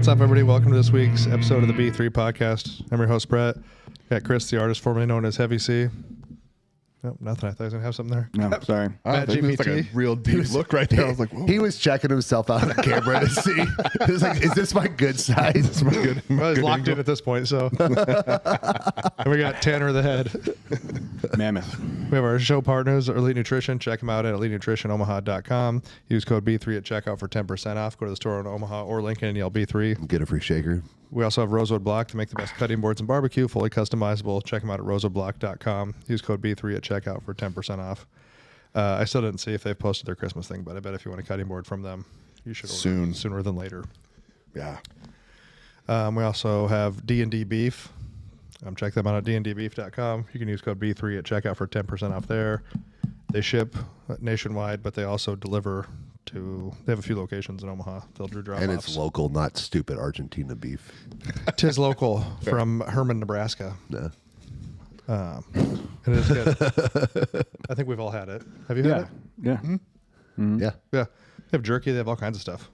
What's up, everybody? Welcome to this week's episode of the B3 podcast. I'm your host, Brett. Got Chris, the artist formerly known as Heavy C. Nope, nothing. I thought I was going to have something there. No, sorry. Matt It was like a real deep look right there. I was like, whoa. He was checking himself out on the camera to see. He was like, is this my good size? This is my good, Well, he's good locked angle. in at this point, so. And we got Tanner the Head. Mammoth. We have our show partners, Elite Nutrition. Check them out at elitenutritionomaha.com. Use code B3 at checkout for 10% off. Go to the store in Omaha or Lincoln and yell B3. Get a free shaker. We also have Rosewood Block to make the best cutting boards and barbecue, fully customizable. Check them out at rosewoodblock.com. Use code B3 at checkout for 10% off. I still didn't see if they've posted their Christmas thing, but I bet if you want a cutting board from them, you should order sooner than later. Yeah. We also have D&D Beef. Check them out at dndbeef.com. You can use code B3 at checkout for 10% off there. They ship nationwide, but they also deliver to, they have a few locations in Omaha. They'll do drop-offs. And it's local, not stupid Argentina beef. Tis local from Herman, Nebraska. Yeah. And it is good. I think we've all had it. Have you had it? Yeah. Mm-hmm. Mm-hmm. Yeah. Yeah. They have jerky. They have all kinds of stuff.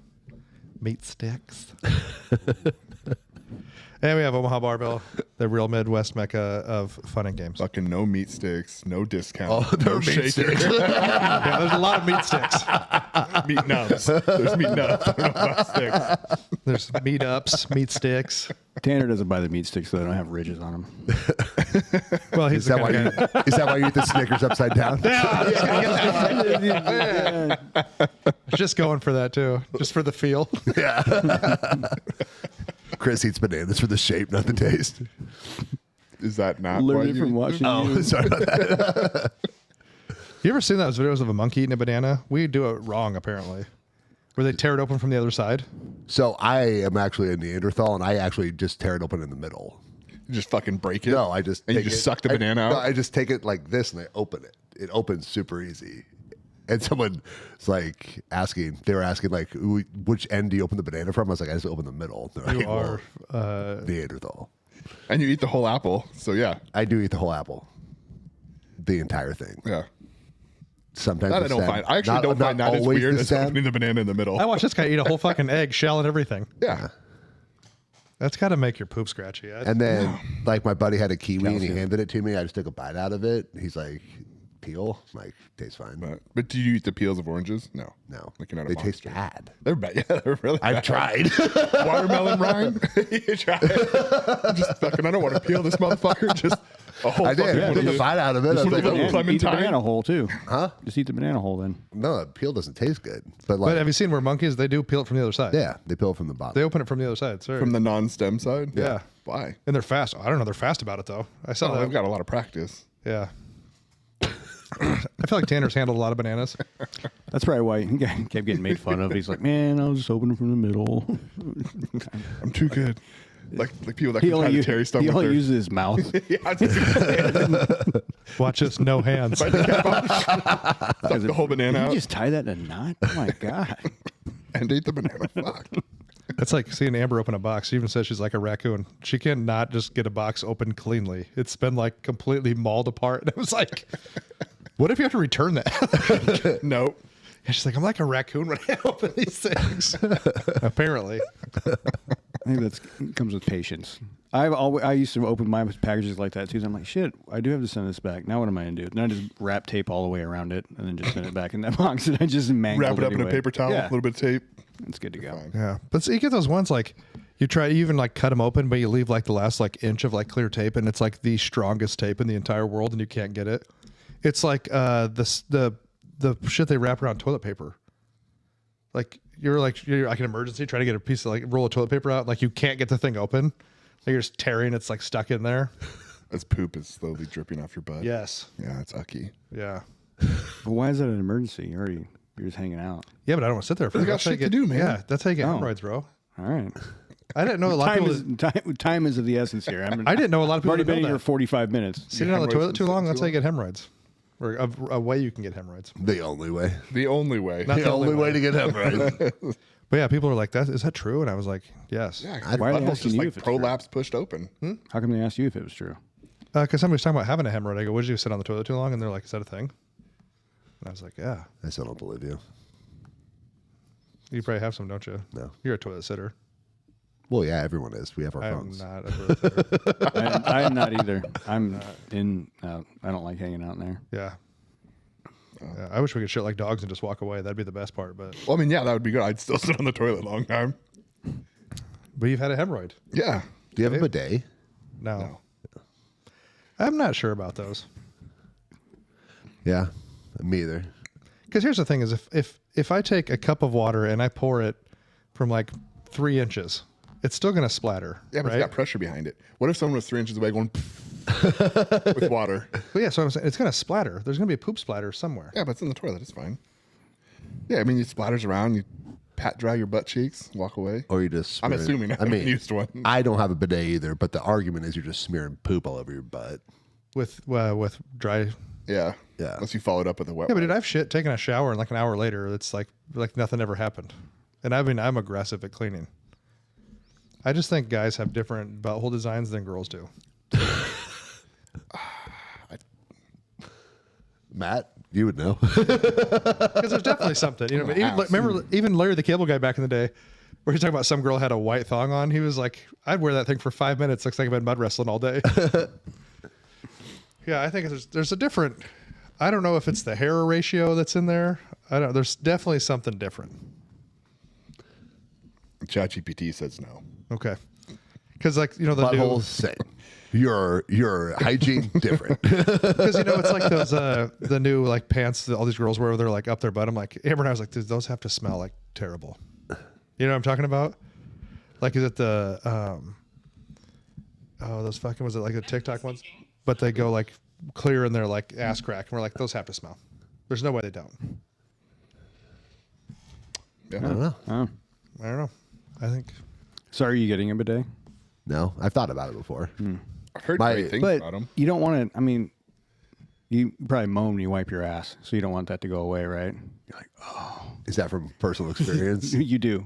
Meat sticks. And we have Omaha Barbell, the real Midwest mecca of fun and games. Fucking no meat sticks, no discount, Oh, there no are meat shaker. sticks. Yeah, there's a lot of meat sticks. Meat nubs. There's meat nubs. I don't know about sticks. There's meat ups, meat sticks. Tanner doesn't buy the meat sticks, so they don't have ridges on them. Well, he's Is the that, why kind of guy. is that why you eat the Snickers upside down? Just going for that too, just for the feel. Yeah. Chris eats bananas for the shape, not the taste. Is that not Learned why it from you? watching Oh, you. sorry about that. You ever seen those videos of a monkey eating a banana? We do it wrong, apparently. Where they tear it open from the other side. So I am actually a Neanderthal, and I actually just tear it open in the middle. You just fucking break it? No, I just And you take just it- suck the banana out? No, I just take it like this, and I open it. It opens super easy. And someone's like asking, they were asking like, which end do you open the banana from? I was like, I just open the middle. They're You like, are. well, Neanderthal. And you eat the whole apple. So yeah. I do eat the whole apple, the entire thing. Yeah. Sometimes That I the don't stem. find. I actually Not- don't find not that as always weird the as stem. opening the banana in the middle. I watched this guy eat a whole fucking egg, shell, and everything. Yeah. That's got to make your poop scratchy. And then, like, my buddy had a kiwi and he Calcium. handed it to me. I just took a bite out of it. He's like, peel? I'm like, tastes fine. But do you eat the peels of oranges? No. No, Like you're not a they taste monster. bad. They're bad. Yeah, they're really I've bad. tried. Watermelon rind? You try it. Just fucking, I don't want to peel this motherfucker. Just a whole I fucking did. one I of took a those- bite out of it. I was one like, of those oh, Eat the Clementine? banana hole, too. huh? Just eat the banana hole, then. No, the peel doesn't taste good. But like, But have you seen where monkeys, they do peel it from the other side? yeah, they peel from the bottom. They open it from the other side. Sorry. From the non-stem side? Yeah. Why? And they're fast. I don't know. They're fast about it, though. I saw Oh, that. they've got a lot of practice. Yeah. I feel like Tanner's handled a lot of bananas. That's probably why he kept getting made fun of. He's like, man, I was just opening from the middle. I'm too good. Like people that He can try only, to Terry stomach. he only uses his mouth. Yeah, I was just Watch this, no hands. suck the whole banana Did out you just tie that in a knot? Oh, my God. and ate the banana. Fuck. It's like seeing Amber open a box. She even says she's like a raccoon. She cannot just get a box open cleanly. It's been like completely mauled apart. And it was like, what if you have to return that? Nope. And she's like, I'm like a raccoon when I open these things. Apparently. I think that comes with patience. I used to open my packages like that too. So I'm like, shit, I do have to send this back. Now what am I gonna do? Then I just wrap tape all the way around it and then just send it back in that box. And I just mangled Wrap it up in a anyway. paper towel, a Yeah, little bit of tape. it's good to go. Fine. Yeah. But so you get those ones like you even like cut them open, but you leave like the last like inch of like clear tape, and it's like the strongest tape in the entire world, and you can't get it. It's like the shit they wrap around toilet paper. Like you're like an emergency trying to get a piece of like roll of toilet paper out, like you can't get the thing open. Like you're just tearing, it's like stuck in there. As poop is slowly dripping off your butt. Yes. Yeah, it's ucky. Yeah. But why is that an emergency? You're just hanging out. Yeah, but I don't want to sit there for They that. got That's how you shit to get- do, man. Yeah, that's how you get Oh. hemorrhoids, bro. All right. I didn't know a lot of people. Time is of the essence here. I didn't know a lot of I've people already didn't been know here that. 45 minutes. Sitting on the Hemorrhoids toilet too and long, shit that's too how you get hemorrhoids. Or a way you can get hemorrhoids. The only way. The only way. Not The only way to get him right. But yeah, people are like, "Is that true?" And I was like, "Yes." Yeah, Why are they butthole's asking just you like if it's true? prolapse pushed open. How come they asked you if it was true? Because somebody was talking about having a hemorrhoid. I go, "What did you sit on the toilet too long?" And they're like, "Is that a thing?" And I was like, "Yeah, I still don't believe you. you probably have some, don't you?" No. You're a toilet sitter. Well, yeah, everyone is. We have our I'm phones. not a birther. I'm not either. I'm in. I don't like hanging out in there. Yeah. Yeah, I wish we could shit like dogs and just walk away. That'd be the best part. But Well, I mean, yeah, that would be good. I'd still sit on the toilet a long time. you've had a hemorrhoid. Yeah. Do you have a bidet? No. I'm not sure about those. Yeah, me either. Because here's the thing: is if I take a cup of water and I pour it from like 3 inches, it's still gonna splatter. Yeah, but right? it's got pressure behind it. What if someone was 3 inches away going with water? But yeah, so I'm saying it's gonna splatter. There's gonna be a poop splatter somewhere. Yeah, but it's in the toilet. It's fine. Yeah, I mean, it splatters around. You pat dry your butt cheeks, walk away. Or you just. I'm smear it. assuming I haven't used one. I don't have a bidet either, but the argument is you're just smearing poop all over your butt. With dry. Yeah. Yeah. Unless you followed up with a wet Yeah, but wipe. dude, I've shit taken a shower and like an hour later, it's like nothing ever happened. And I mean, I'm aggressive at cleaning. I just think guys have different butthole designs than girls do. Matt, you would know. Because there's definitely something. You know, but remember even Larry the Cable Guy back in the day, where he's talking about some girl had a white thong on. He was like, "I'd wear that thing for 5 minutes. Looks like I've been mud wrestling all day." Yeah, I think there's a different. I don't know if it's the hair ratio that's in there. I don't. There's definitely something different. ChatGPT says no. Okay, because like the Butthole new. same. Your hygiene different. Because it's like those the new like pants that all these girls wear. Where they're like up their butt. I'm like, Amber and I was like, dude, those have to smell like terrible. You know what I'm talking about? Like, is it the those fucking, was it like the TikTok ones? But they go like clear in their like ass crack, and we're like, those have to smell. There's no way they don't. Yeah. I don't know. Oh. I don't know. I think So are you getting a bidet? No, I've thought about it before. I've heard My- great things But about them. you don't want to. I mean, you probably moan when you wipe your ass, so you don't want that to go away, right? You're like, oh, Is that from personal experience? you do.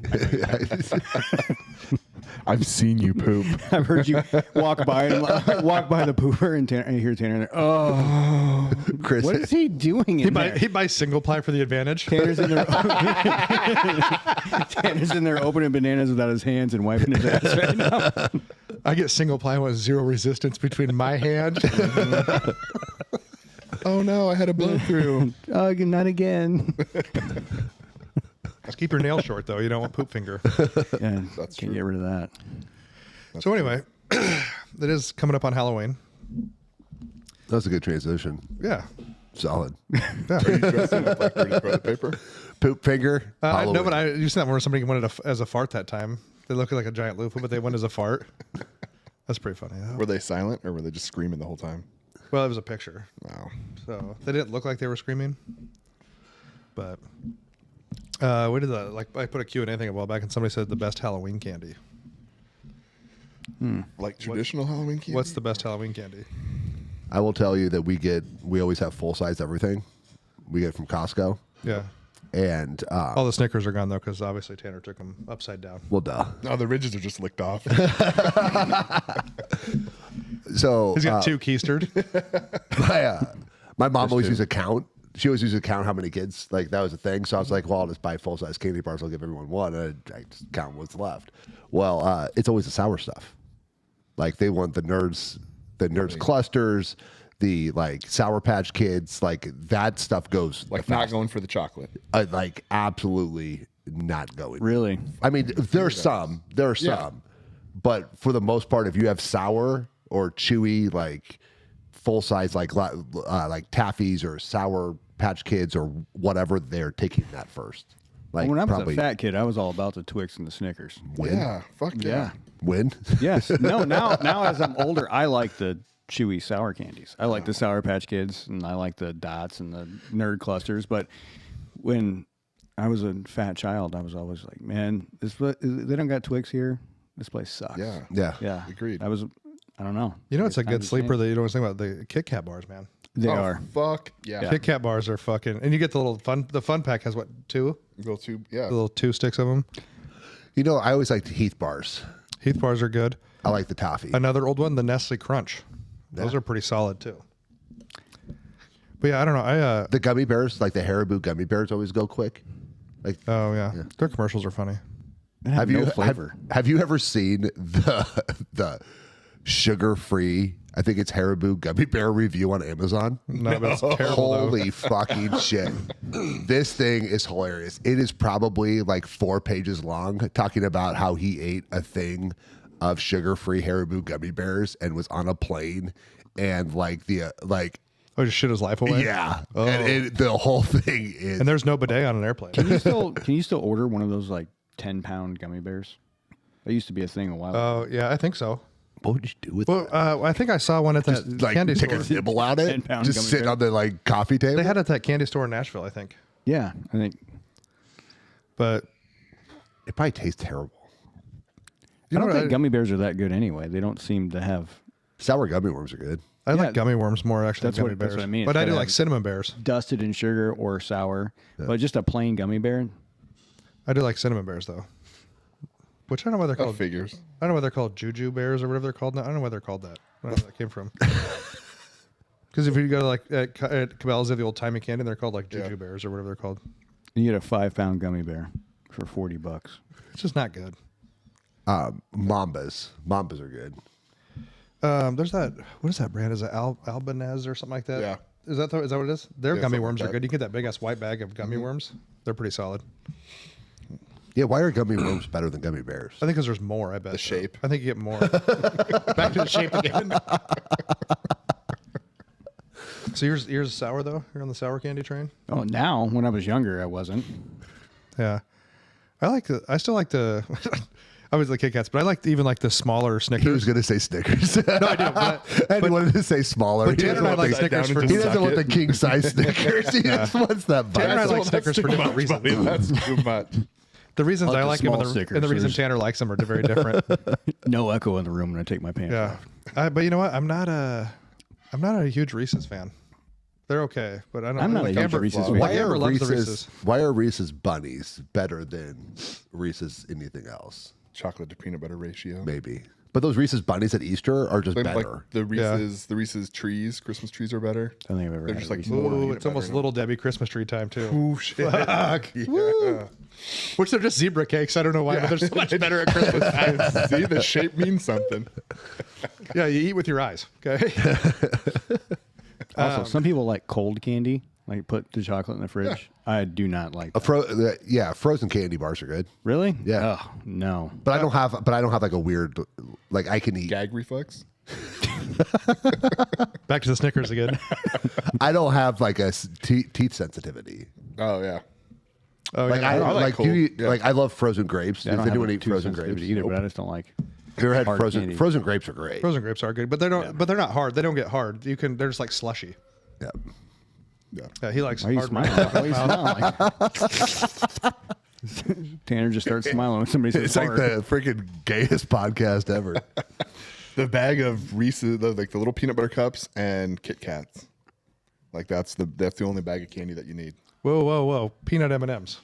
I've seen you poop. I've heard you walk by the pooper and you hear Tanner there. Oh, Chris, what is he doing in there? he buys single ply for the advantage. Tanner's in there. Tanner's in there opening bananas without his hands and wiping his ass right now. I get single ply with zero resistance between my hand. Oh no, I had a blow through. Oh, not again. Just keep your nails short though. You don't want poop finger. Yeah, That's can't true. get rid of that. So anyway, it is coming up on Halloween. that was a good transition. Yeah. Solid. Are you dressing up like dirty toilet paper? Poop finger. No, Halloween. but you seen that where somebody went as a fart that time. They look like a giant loofah, but they went as a fart. That's pretty funny. Were they silent or were they just screaming the whole time? Well, it was a picture, Wow. so they didn't look like they were screaming. But we did I put a Q&A thing a while back, and somebody said the best Halloween candy. Like traditional Halloween candy? What's the best Halloween candy? I will tell you that we always have full size everything. We get it from Costco. Yeah. And All the Snickers are gone though, because obviously Tanner took them upside down. well, duh. No, the ridges are just licked off. So He's got two keistered. my mom always used to count. She always used to count how many kids. Like that was a thing. So I was like, well, I'll just buy full size candy bars. I'll give everyone one, and I just count what's left. Well, it's always the sour stuff. Like they want the nerds clusters, the like Sour Patch Kids. Like that stuff goes Like the not fastest. going for the chocolate. Like absolutely not going. Really? I mean, there are some, but for the most part, if you have sour or chewy, like full size, like taffies or Sour Patch Kids or whatever, they're taking that first. Like When I was probably a fat kid, I was all about the Twix and the Snickers. win. Yeah. Fuck yeah. Win. Yes. No. Now as I'm older, I like the chewy sour candies. I like the Sour Patch Kids, and I like the dots and the nerd clusters. But when I was a fat child, I was always like, man, they don't got Twix here. This place sucks. Yeah. Yeah. Yeah. Agreed. I don't know. You know, it's a I good was sleeper saying. that you don't always think about. The Kit Kat bars, man. They Oh, are. Fuck yeah. Kit Kat bars are fucking, and you get the little fun. The fun pack has what, two? Go to yeah. The little 2 sticks of them. You know, I always liked Heath bars. Heath bars are good. I like the toffee. Another old one, the Nestle Crunch. Those are pretty solid too. But yeah, I don't know. The gummy bears, like the Haribo gummy bears, always go quick. Like Oh yeah, their commercials are funny. Have no you flavor. have you ever seen the sugar-free? I think it's Haribo gummy bear review on Amazon. No, but it's terrible. Holy fucking shit. This thing is hilarious. It is probably like 4 pages long, talking about how he ate a thing of sugar-free Haribo gummy bears and was on a plane and like Oh, just shit his life away. yeah. Oh. And the whole thing is And there's no bidet on an airplane. Can you still order one of those like 10-pound gummy bears? That used to be a thing a while ago. Oh, yeah, I think so. what would you do with Well, I think I saw one at the like candy take store. a nibble out it? 10-pound Just gummy sit bear? on the like coffee table? They had it at that candy store in Nashville, I think. Yeah, I think. But It probably tastes terrible. I don't know think what, gummy bears are that good anyway. They don't seem to have Sour gummy worms are good. I Yeah, like gummy worms more actually that's than gummy what- that's bears. what I mean. But It's I do gotta like have- cinnamon bears. dusted in sugar or sour. But just a plain gummy bear. I do like cinnamon bears though. Which I don't know what they're That called. figures. I don't know what they're called, juju bears or whatever they're called now. I don't know why they're called that. I don't know where that came from. Because if you go to like at Cabela's, they have the old timey candy, they're called like juju bears or whatever they're called. You get a 5-pound gummy bear for $40. It's just not good. Mambas. Mambas are good. There's that. What is that brand? Is it Albanese or something like that? Yeah. Is that what it is? Their Yeah, gummy something worms like are that. good. You get that big ass white bag of gummy worms. They're pretty solid. Yeah, why are gummy worms better than gummy bears? I think because there's more. I bet The shape. I think you get more. Back to the shape again. So yours sour though. You're on the sour candy train. Oh, now when I was younger, I wasn't. Yeah, I still like the. I was the Kit Kats, but I like even like the smaller He Snickers. was going to say Snickers. No, I do, but- and he wanted to say smaller. but He Tanner and I doesn't like want Snickers down for. and he just doesn't want the suck it. king size Snickers. He just wants that Tanner and I bite. like Snickers for different reasons. Buddy, that's too much. The reasons I like I the like them small and the Snickers. reason There's- Tanner likes them are very different. No echo in the room when I take my pants Yeah, off. but you know what? I'm not a huge Reese's fan. They're okay, but I don't. I'm not like a huge Amber, Reese's like fan. Amber loves the Reese's. Why are Reese's bunnies better than Reese's anything else? Chocolate to peanut butter ratio. Maybe. But those Reese's bunnies at Easter are just Like better. the Reese's trees, Christmas trees are better. I don't think I've ever They're had just a like Reese's. more Ooh, peanut it's almost butter. Little Debbie Christmas tree time too. Ooh, shit. Yeah. Which they're just zebra cakes. I don't know why, but they're so much better at Christmas time. See, the shape means something. Yeah, you eat with your eyes. Okay. Also, some people like cold candy, like put the chocolate in the fridge. I do not like that. Frozen candy bars are good. Really? Yeah. Oh, no. But I don't have like a weird like I can eat. Gag reflex. Back to the Snickers again. I don't have like a teeth sensitivity. Oh yeah. Oh Like yeah. I like like cold. do you eat, Yeah. like I love frozen grapes. I Does don't have anyone a eat too frozen sensitive grapes? to either, but I just don't like. Have you ever had hard frozen candy. frozen grapes are great. Frozen grapes are good, but they don't. But they're not hard. They don't get hard. You can. They're just like slushy. Yeah. Yeah. Yeah, he likes Why are you hard. smiling? Why are you smiling? Tanner just starts smiling when somebody says It's like hard. the freaking gayest podcast ever. The bag of Reese's, the little peanut butter cups and Kit Kats. Like that's the only bag of candy that you need. Whoa! Peanut M&Ms.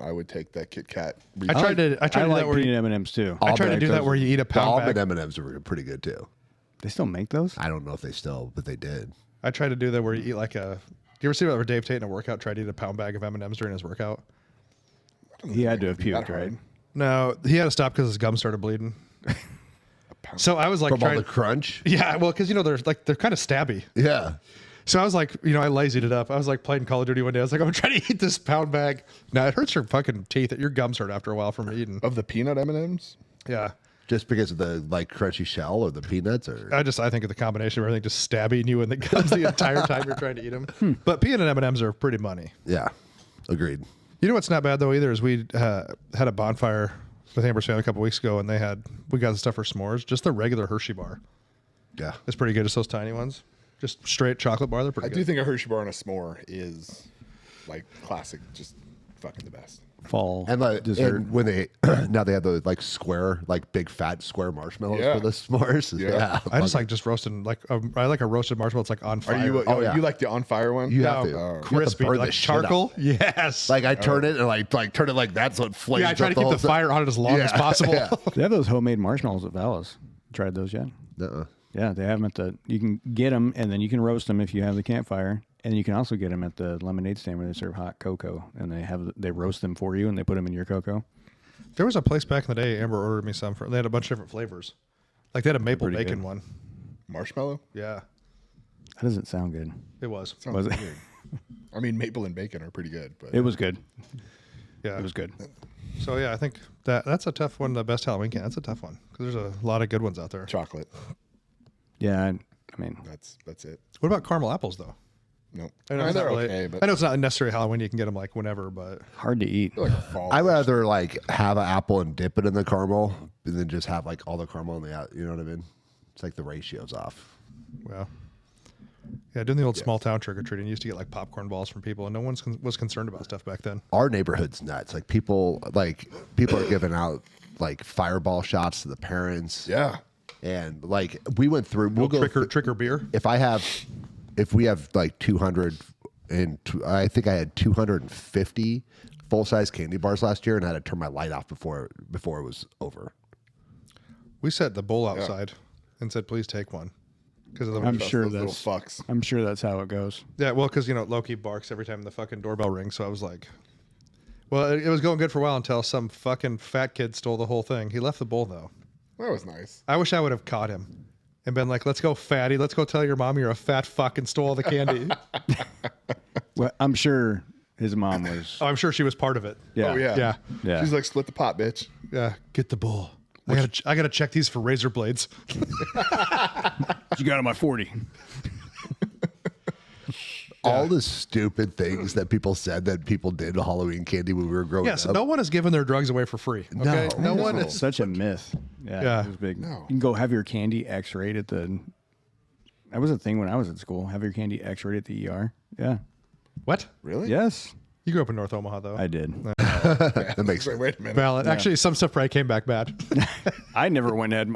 I would take that Kit Kat. I tried to. I tried I to do like that where you, peanut M&Ms too. I tried to do that where you eat a The pound almond bag. M&Ms are pretty good too. They still make those? I don't know if they still, but they did. I tried to do that where you eat like a. Do you ever see where Dave Tate in a workout tried to eat a pound bag of M&Ms during his workout? He had to have That puked, hard. right? No, he had to stop because his gum started bleeding. So I was like From all trying. the crunch. Yeah, well, because they're kind of stabby. Yeah. So I was like, I lazied it up. I was like playing Call of Duty one day. I was like, I'm trying to eat this pound bag. Now it hurts your fucking teeth. Your gums hurt after a while from eating. Of the peanut M&Ms? Yeah. Just because of the like crunchy shell or the peanuts or I think of the combination of everything just stabbing you in the gums the entire time you're trying to eat them. But peanut M&Ms are pretty money. yeah. Agreed. You know what's not bad though either is we had a bonfire with Amber's family a couple weeks ago, and we got the stuff for s'mores. Just the regular Hershey bar. Yeah. It's pretty good. Just those tiny ones. Just straight chocolate bar. They're pretty I good. do think a Hershey bar and a s'more is like classic, just fucking the best. Fall And like dessert. and when they now they have the like square, like big fat square marshmallows Yeah. for the s'mores. Yeah. I just like just roasting I like a roasted marshmallow. It's like on Are fire. you? yeah. You like the on fire one? You have to. No, You have to crispy, burn like the shit out. charcoal. Yes. Like I turn it and like turn it like that so it flames. yeah, I try up to keep whole the fire on it as long as Yeah. possible. Yeah. They have those homemade marshmallows at Valis. Tried those yet? Uh-uh. Yeah, they have them at the. You can get them, and then you can roast them if you have the campfire, and you can also get them at the lemonade stand where they serve hot cocoa, and they roast them for you, and they put them in your cocoa. There was a place back in the day. Amber ordered me some. They had a bunch of different flavors. Like they had a maple Pretty bacon good. one. Marshmallow. Yeah, That doesn't sound good. it was. Sounds Was it? weird. I mean, maple and bacon are pretty good, but It was good. Yeah, It was good. So yeah, I think that's a tough one. The best Halloween candy. That's a tough one because there's a lot of good ones out there. chocolate. Yeah, I mean, That's it. What about caramel apples though? Nope. I know, it's they're not really- okay, but I know it's not necessarily Halloween. You can get them like whenever, but hard to eat. they're like a fall. I rather like have an apple and dip it in the caramel and then just have like all the caramel in the out. You know what I mean? It's like the ratio's off. well, yeah, doing the old small town trick or treating, you used to get like popcorn balls from people, and no one was concerned about stuff back then. Our neighborhood's nuts. Like people are giving out like fireball shots to the parents. Yeah. And like we went through. We'll go Trick or beer. if we have like 200 and I think I had 250 full size candy bars last year, and I had to turn my light off before it was over. We set the bowl outside and said, "Please take one," because of the I'm Those sure little that's. fucks. I'm sure that's how it goes. yeah. Well, because Loki barks every time the fucking doorbell rings, so I was like, well, it was going good for a while until some fucking fat kid stole the whole thing. He left the bowl though. That was nice. I wish I would have caught him and been like, "Let's go, fatty. Let's go tell your mom you're a fat fuck and stole all the candy." Well, I'm sure his mom was. Oh, I'm sure she was part of it. Yeah. Oh yeah. Yeah. Yeah. She's like, split the pot, bitch. Yeah, get the bowl. I gotta check these for razor blades. You got on my 40. All the stupid things that people said that people did to Halloween candy when we were growing Yes, up. no one is giving their drugs away for free. Okay, no one is. Such a myth. Yeah. Yeah. It was big. No. You can go have your candy X-rayed at the. That was a thing when I was at school. Have your candy X-rayed at the ER. Yeah. What? Really? Yes, You grew up in North Omaha, though. I did. That makes sense. Wait a minute. Valid. Actually, some stuff probably came back bad. I never went ahead.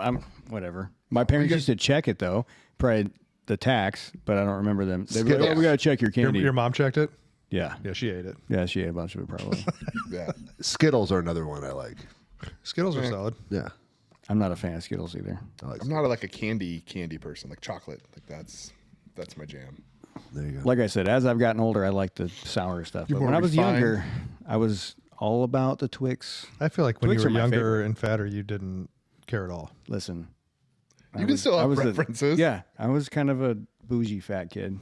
Whatever. My parents used to check it though. Probably the tax, but I don't remember them. They'd be like, "Oh, we gotta check your your, candy." your mom checked it. Yeah. Yeah, she ate it. Yeah, she ate a bunch of it probably. Yeah. Skittles are another one I like. Skittles are solid. Yeah. I'm not a fan of Skittles either. I like I'm not like a candy person, like chocolate. Like that's my jam. There you go. Like I said, as I've gotten older, I like the sour stuff. You're But when more I was refined. younger, I was all about the Twix. I feel like when Twix you are were my younger favorite. and fatter, you didn't care at all. Listen, You can still have preferences. Yeah, I was kind of a bougie fat kid.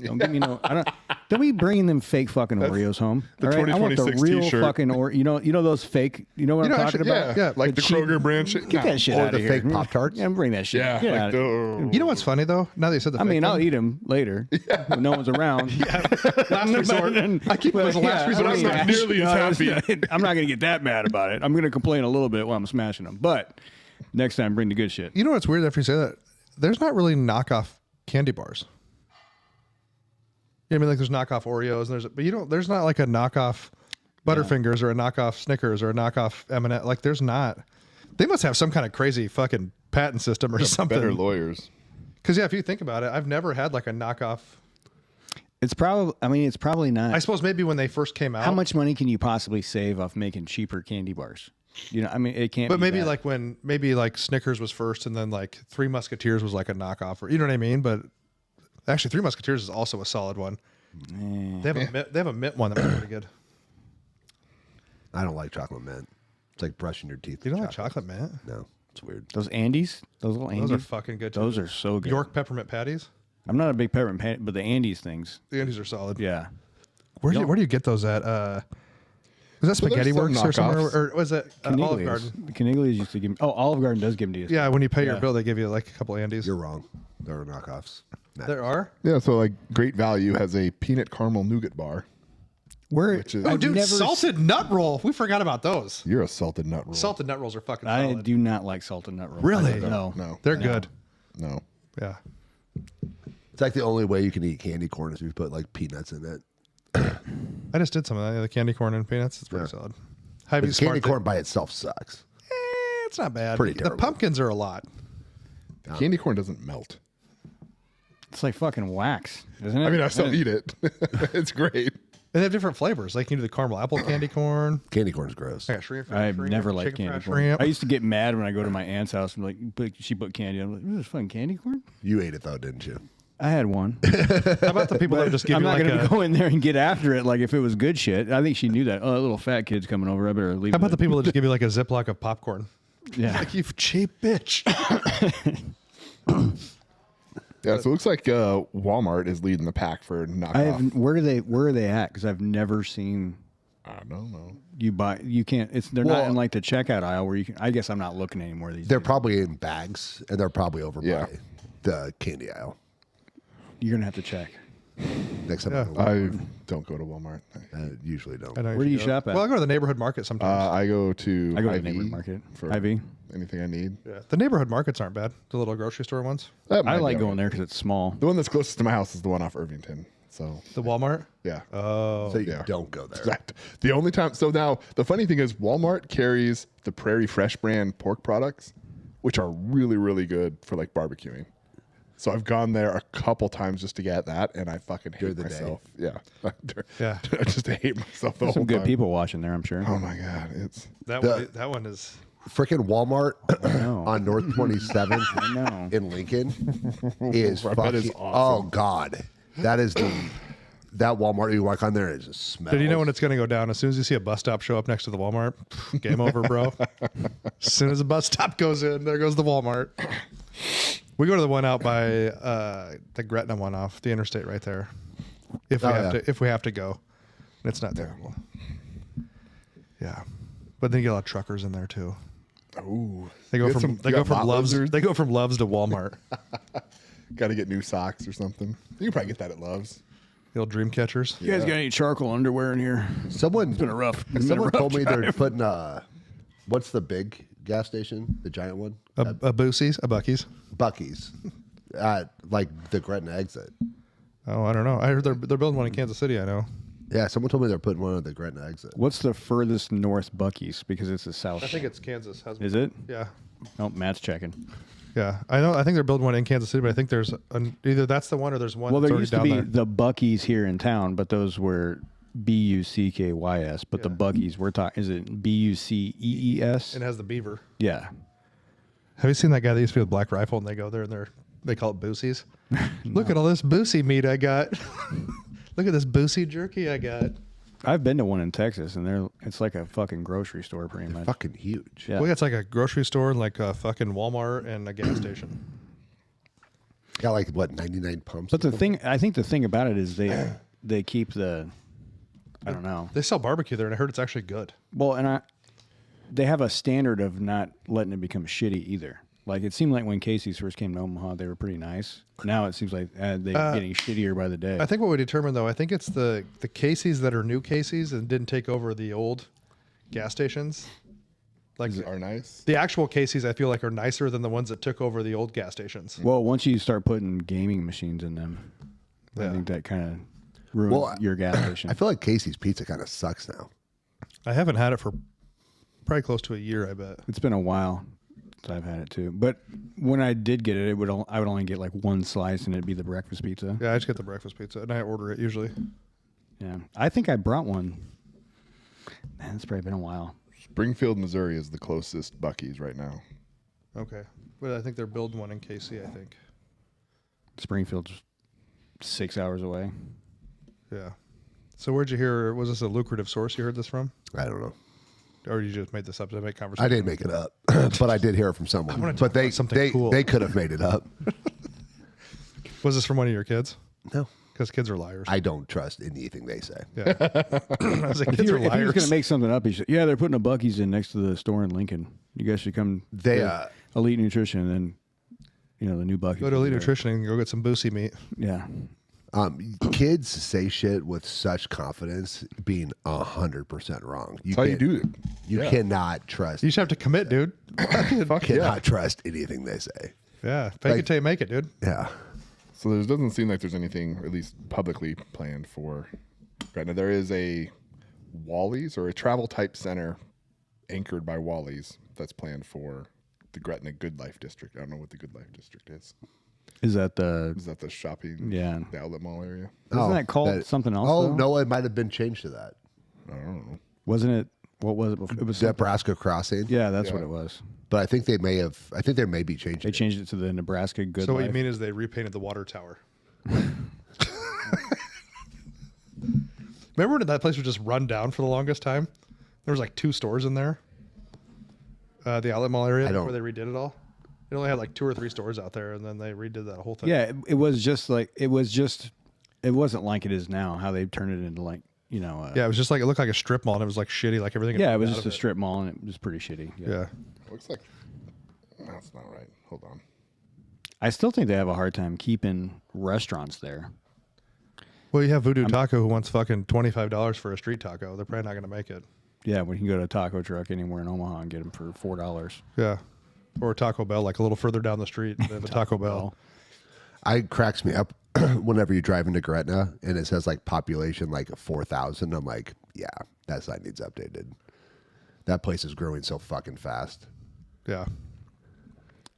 Don't give me no. I don't be bringing them fake fucking Oreos home. the all right? I want the 2026 real t-shirt. fucking you know those fake. You know what I'm talking actually, about? Yeah. Like the cheap- Kroger brand shit. Get No. that shit Or out the of here. fake Pop-Tarts? Yeah, bring that shit. Yeah. Get out Like of- You know what's funny though? Now that you said the I mean, fake I'll one, eat them later when no one's around. last resort. I keep them as a last resort. But I'm not nearly as happy. I'm not going to get that mad about it. I'm going to complain a little bit while I'm smashing them. But next time, bring the good shit. You know what's weird after you say that? There's not really knockoff candy bars. You know what I mean, like there's knockoff Oreos, and there's not like a knockoff Butterfingers or a knockoff Snickers or a knockoff M&M. Like there's not. They must have some kind of crazy fucking patent system or Better something. lawyers. Because yeah, if you think about it, I've never had like a knockoff. It's probably. I mean, it's probably not. I suppose maybe when they first came out. How much money can you possibly save off making cheaper candy bars? You know, I mean, it can't. But be maybe that. like when like Snickers was first, and then like Three Musketeers was like a knockoff, or you know what I mean. But actually, Three Musketeers is also a solid one. They have a mint one that's pretty good. I don't like chocolate mint. It's like brushing your teeth. You with don't like chocolate mint? No, it's weird. those Andes, those little Andes. Those are fucking good. Too. Those are so good. York peppermint patties. I'm not a big peppermint patty, but the Andes things. The Andes are solid. Yeah. Where do you get those at? Was that Well, there's Spaghetti some Works or somewhere, knockoffs. or was it Olive Caniglias. Garden? The Caniglias used to give me. Oh, Olive Garden does give me. Yeah, when you pay your Yeah. bill, they give you like a couple Andes. You're wrong. There are knockoffs. Nah. There are. Yeah, so like Great Value has a peanut caramel nougat bar. Where? Which is- Oh, I've dude, never salted nut roll. We forgot about those. You're a salted nut roll. Salted nut rolls are fucking I solid. do not like salted nut rolls. Really? No. No. They're good. No. Yeah. It's like the only way you can eat candy corn is if you put like peanuts in it. I just did some of that. The candy corn and peanuts. It's pretty solid. Have But you candy smart corn by itself sucks. It's not bad. Pretty The terrible. pumpkins are a lot. Candy corn doesn't melt. It's like fucking wax, isn't it? I mean, I still eat it. It's great. And they have different flavors. Like you can do the caramel apple candy corn. Candy corn's gross. I got shrimp. I've shrimp, never liked chicken candy fried corn. shrimp. I used to get mad when I go to my aunt's house and she put candy. I'm like, this is fucking candy corn. You ate it though, didn't you? I had one. How about the people that just give I'm you not like going to a? go in there and get after it like if it was good shit. I think she knew that. Oh, that little fat kid's coming over. I better leave. How about the people that just give you like a Ziploc of popcorn? Yeah. Like, you cheap bitch. Yeah, so it looks like Walmart is leading the pack for knockoff. Where are they at? Because I've never seen. I don't know. You buy. You can't. They're not in like the checkout aisle where you can. I guess I'm not looking anymore these They're days. probably in bags, and they're probably over Yeah. by the candy aisle. You're gonna have to check. Next time Yeah. I go to Walmart. I don't go to Walmart. I usually don't. I know Where do you should shop go. at? Well, I go to the neighborhood market sometimes. I go to I go to IV the neighborhood market. for IV. anything I need. yeah, the neighborhood markets aren't bad. The little grocery store ones. That might I be like all going right. there because it's small. The one that's closest to my house is the one off Irvington. So The Walmart. yeah. Oh, So you yeah. don't go there. Exact. The only time. So now the funny thing is, Walmart carries the Prairie Fresh brand pork products, which are really, really good for like barbecuing. So I've gone there a couple times just to get that, and I fucking hate During the day. myself. Yeah, Yeah. I just hate myself the Some whole good time. people watching there, I'm sure. Oh my god, it's that one is. Freaking Walmart know. on North 27th I know. in Lincoln is That fucking. is awesome. Oh God, that is that Walmart you walk on there is a smell. Did you know when it's going to go down? As soon as you see a bus stop show up next to the Walmart, game over, bro. As soon as the bus stop goes in, there goes the Walmart. We go to the one out by the Gretna one off the interstate right there. If we have to go, it's not terrible. Yeah, but then you get a lot of truckers in there too. ooh. They go from Love's to Walmart. Got to get new socks or something. You can probably get that at Love's. The old dream catchers. You guys got any charcoal underwear in here? Someone It's been a rough told me they're drive. putting what's the big gas station, the giant one, A Boosie's, a Bucky's. Bucky's, at like the Gretna exit. Oh, I don't know. I heard they're building one in Kansas City. I know. Yeah, someone told me they're putting one at the Gretna exit. What's the furthest north Bucky's? Because it's the south. I think it's Kansas. Is it? Yeah. Oh, Matt's checking. Yeah, I know. I think they're building one in Kansas City, but I think there's either that's the one or there's one. Well, that's there already used to down be there. the Bucky's here in town, but those were Bucky's. But the Yeah. Bucky's, we're talking, is it Bucees? and it has the beaver. Yeah. Have you seen that guy that used to be with Black Rifle and they go there and they call it Boosies? Look at all this Boosie meat I got. Look at this Boosie jerky I got. I've been to one in Texas, and it's like a fucking grocery store, pretty much. Fucking huge. Yeah. Well, it's like a grocery store and like a fucking Walmart and a gas station. Got like what 99 pumps. But I think the thing about it is they keep the, I don't know. They sell barbecue there, and I heard it's actually good. Well, and they have a standard of not letting it become shitty either. Like it seemed like when Casey's first came to Omaha, they were pretty nice. Now it seems like they're getting shittier by the day. I think what we determined though, I think it's the Casey's that are new Casey's and didn't take over the old gas stations. Like Are nice. the actual Casey's, I feel like are nicer than the ones that took over the old gas stations. Well, once you start putting gaming machines in them, I Yeah. think that kind of ruins your gas station. I feel like Casey's Pizza kind of sucks now. I haven't had it for probably close to a year, I bet. It's been a while since I've had it too. But when I did get it, I would only get like one slice, and it'd be the breakfast pizza. Yeah, I just get the breakfast pizza and I order it usually. Yeah, I think I brought one. Man, it's probably been a while. Springfield, Missouri is the closest Bucky's right now. Okay. But I think they're building one in KC, I think. Springfield's 6 hours away. Yeah. So where'd you hear, was this a lucrative source you heard this from? I don't know. Or you just made this up to make conversation? I didn't make it up, but I did hear it from someone. wanna talk But they about something cool. they could have made it up. Was this from one of your kids? No, Because kids are liars. I don't trust anything they say. Yeah. I was like, If kids he are was liars. going to make something up, he said, "Yeah, they're putting a Bucky's in next to the store in Lincoln. You guys should come. They, to Elite Nutrition, and then the new Bucky's. Go to is Elite there." Nutrition and go get some Boosie meat. Yeah, Kids say shit with such confidence, being 100% wrong. That's how you do it. You Yeah. cannot trust. You just have to commit, dude. Cannot trust anything they say. Yeah. Fake Like- it till you make it, dude. Yeah. So there doesn't seem like there's anything, at least publicly, planned for Gretna. There is a Wally's or a travel type center anchored by Wally's that's planned for the Gretna Good Life District. I don't know what the Good Life District is. is that the? Is that the shopping, Yeah. the outlet mall area? Isn't that called something else? Oh, though? no, it might have been changed to that. I don't know. Wasn't it? What was it before? It was something- Nebraska Crossing. Yeah, that's Yeah. what it was. But I think they may be changing They changed it to the Nebraska Good So what Life. you mean is they repainted the water tower. Remember when that place was just run down for the longest time? There was like 2 stores in there. The outlet mall area don't- where they redid it all. It only had like 2 or 3 stores out there, and then they redid that whole thing. Yeah, it wasn't like it is now. How they've turned it into like Yeah, it was just like, it looked like a strip mall, and it was like shitty, like everything. yeah, it was out just of a strip mall, and it was pretty shitty. Yeah. Looks like that's not right. Hold on. I still think they have a hard time keeping restaurants there. Well, you have Voodoo Taco who wants fucking $25 for a street taco. They're probably not going to make it. Yeah, we can go to a taco truck anywhere in Omaha and get them for $4. Yeah. Or Taco Bell, like a little further down the street. They have a Taco Bell. It cracks me up whenever you drive into Gretna and it says like population like 4,000. I'm like, yeah, that sign needs updated. That place is growing so fucking fast. Yeah.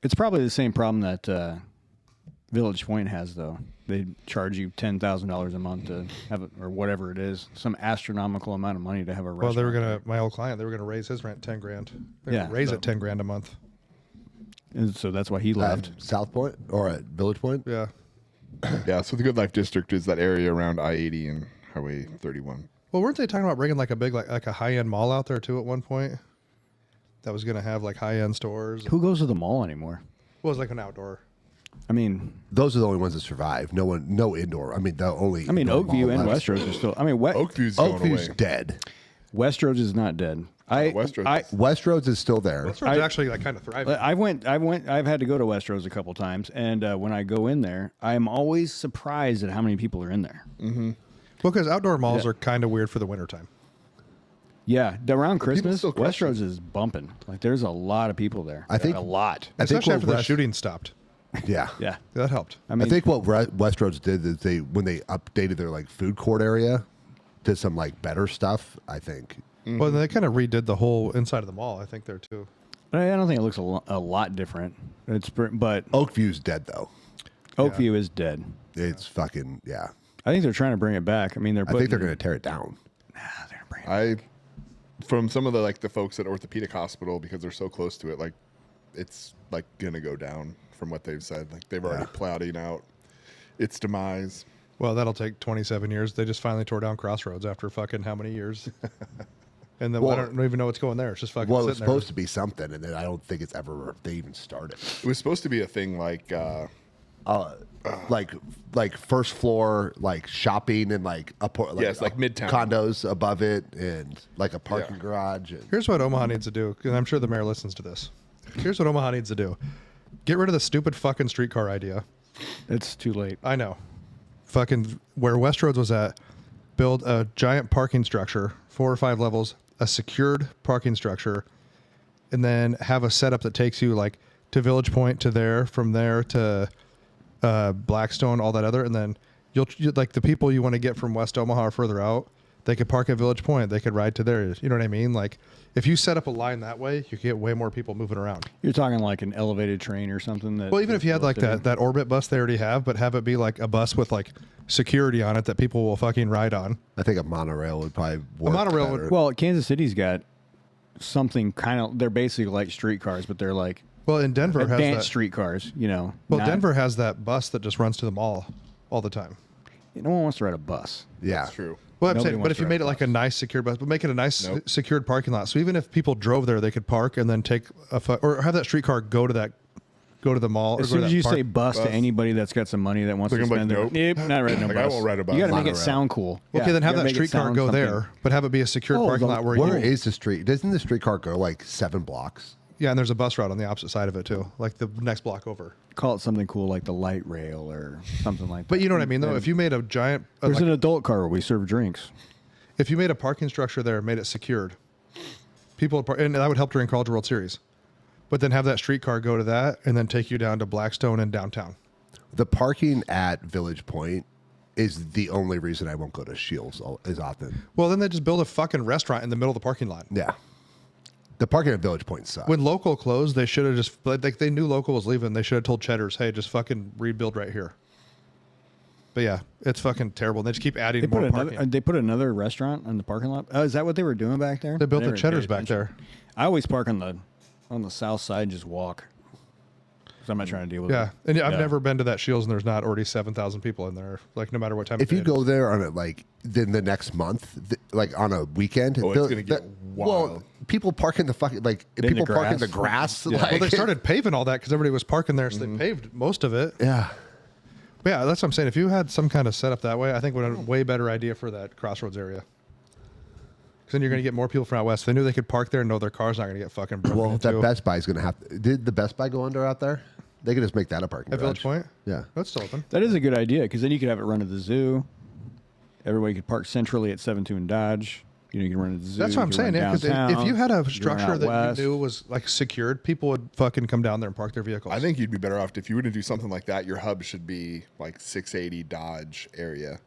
It's probably the same problem that Village Point has, though. They charge you $10,000 a month to have it, or whatever it is, some astronomical amount of money to have a Well, restaurant. they were going to, my old client, they were going to raise his rent 10 grand. They're Yeah, gonna raise so- it 10 grand a month. And so that's why he left. At South Point or at Village Point? Yeah. Yeah, so the Good Life District is that area around I-80 and Highway 31. Well, weren't they talking about bringing like a big, like a high-end mall out there too at one point? That was going to have like high-end stores. Who goes to the mall anymore? Well, it was like an outdoor. I mean, Those are the only ones that survive. No indoor. I mean, the only. indoor Oakview mall and left. Westroads are still. I mean, Oakview's going Oakview's away. dead. Westroads is not dead. Westroads. Westroads is still there. That's actually like kind of thriving. I've had to go to Westroads a couple times, and when I go in there, I'm always surprised at how many people are in there. Well, because outdoor malls are kind of weird for the wintertime. Yeah, around Christmas, still crush Westroads is bumping. Like, there's a lot of people there. I think a lot. I think Especially what after that West- shooting stopped. Yeah. Yeah, That helped. I mean, I think what Westroads did is when they updated their like food court area to some like better stuff. I think. Well, they kind of redid the whole inside of the mall, I think, there too. but I don't think it looks a lot different. But Oakview's dead though. Oakview is dead. It's fucking yeah. I think they're trying to bring it back. I mean, I think they're going to tear it down. They're gonna bring it. From some of the folks at Orthopedic Hospital, because they're so close to it, like it's like gonna go down from what they've said. Like they've already plotting out its demise. Well, that'll take 27 years. They just finally tore down Crossroads after fucking how many years? And then I don't even know what's going there. It's just fucking Well, it was sitting there. supposed to be something, and then I don't think it's ever they even started. It was supposed to be a thing like Like first floor, like shopping and like Yes, like Midtown. condos above it, and like a parking Yeah. garage. And, Here's what Omaha needs to do, because I'm sure the mayor listens to this. Here's what Omaha needs to do. Get rid of the stupid fucking streetcar idea. It's too late. I know. Fucking where Westroads was at, build a giant parking structure, 4 or 5 levels, a secured parking structure, and then have a setup that takes you like to Village Point, to there, from there to Blackstone, all that other, and then you'll like the people you want to get from West Omaha or further out, they could park at Village Point, they could ride to there. You know what I mean? Like if you set up a line that way, you get way more people moving around. You're talking like an elevated train or something. Well, even if you had like that orbit bus they already have, but have it be like a bus with like security on it that people will fucking ride on. I think a monorail would probably work. monorail would- better. Well, Kansas City's got something kind of. They're basically like streetcars, but they're like Well, in Denver has advanced that. streetcars. You know. Well, not- Denver has that bus that just runs to the mall all the time. No one wants to ride a bus. yeah, that's true. Well, I'm Nobody saying, but wants if to you ride made a it like a bus. nice secured bus, but make it a nice Nope. secured parking lot. So even if people drove there, they could park and then take or have that streetcar go to the mall. As or go soon to as that you park. say bus to anybody that's got some money that wants They're to gonna be spend, like, their, nope, not riding a Like, bus. I won't ride a bus. You got to make it Monorail. sound cool. Okay, Yeah, then you have gotta that make it streetcar sound go something. there, but have it be a secured parking lot where Where you. is the street? Doesn't the streetcar go like 7 blocks? Yeah, and there's a bus route on the opposite side of it too, like the next block over. Call it something cool like the light rail or something like that. But you know what I mean, though. If you made a giant, There's like, an adult car where we serve drinks. if you made a parking structure there, made it secured, people would and that would help during College World Series. But then have that streetcar go to that, and then take you down to Blackstone and downtown. The parking at Village Point is the only reason I won't go to Shields as often. Well, then they just build a fucking restaurant in the middle of the parking lot. Yeah, the parking at Village Point sucks. When Local closed, they should have just like they knew Local was leaving. They should have told Cheddar's, "Hey, just fucking rebuild right here." But yeah, it's fucking terrible. They just keep adding They more put parking. another. They put another restaurant in the parking lot. Oh, is that what they were doing back there? They built I the never Cheddar's paid back attention. there. I always park on the south side, and just walk. because I'm not trying to deal with Yeah, it. and I've never been to that Shields, and there's not already 7,000 people in there. Like no matter what time. If you go there on then the next month, like on a weekend, Oh, it's gonna get wild. Well, people park in the fucking people the park in the grass. grass. Like, Well, they started paving all that because everybody was parking there, so they paved most of it. Yeah. But yeah, that's what I'm saying. If you had some kind of setup that way, I think would have a way better idea for that Crossroads area. Because then you're going to get more people from out west. If they knew they could park there and know their car's not going to get fucking broken Well, into. that Best Buy is going to have. Did the Best Buy go under out there? They could just make that a parking At Village garage. Point? Yeah. That's still open. That is a good idea because then you could have it run to the zoo. Everybody could park centrally at 72 and Dodge. You can run to the zoo. That's what I'm saying. Yeah, because if you had a structure out that west. you knew was like secured, people would fucking come down there and park their vehicles. I think you'd be better off if you were to do something like that. Your hub should be like 680 Dodge area,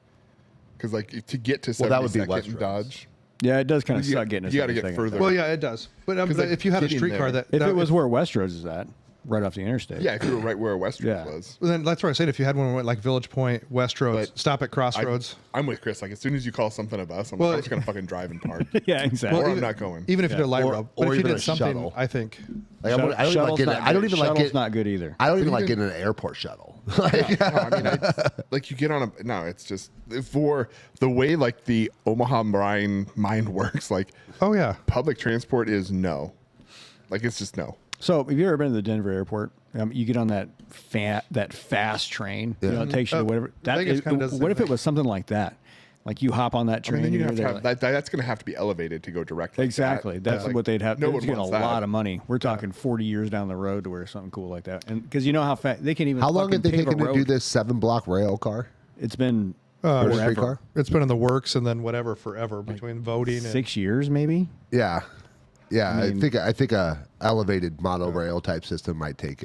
because like to get to 72nd Well, that would be and West Dodge. Yeah, it does kind of You- suck getting us. you gotta get further. Well, yeah, it does. But like, if you had a getting streetcar there- that If it was where Westroads is at, right off the interstate. Yeah, if you were right where West Road Yeah. was. Well, then that's what I said. If you had one that went like Village Point, West Roads, But stop at Crossroads. I'm with Chris. Like as soon as you call something a bus, I'm Well, like, I'm just gonna fucking drive and park. yeah, exactly. Or I'm not going. Even if you did a light Or- rail, or but if you even did a something, shuttle. I think. Like, I don't even like Shuttle's getting. not I don't good. even like Shuttle's getting. not good either. I don't even like getting an airport shuttle. No, I mean, like you get on a no. It's just for the way like the Omaha mind works. Like Oh yeah, public transport is no. Like it's just no. So, have you ever been to the Denver airport? You get on that fast train. You know, it takes you to whatever. Vegas kinda does the What same if it thing. was something like that? Like you hop on that I train. mean, then you and have to you're have there, that. That's going to have to be elevated to go directly. exactly. That's like, what they'd have. No No one get a wants that. lot of money. We're talking 40 years down the road to where something cool like that. And because you know how fast they can even. How long fucking have they pave a taken to road. do this 7-block rail car? It's been Or forever. streetcar? it's been in the works, and then whatever forever between voting and 6 years, maybe. Yeah, yeah. I, mean- think a elevated monorail type system might take.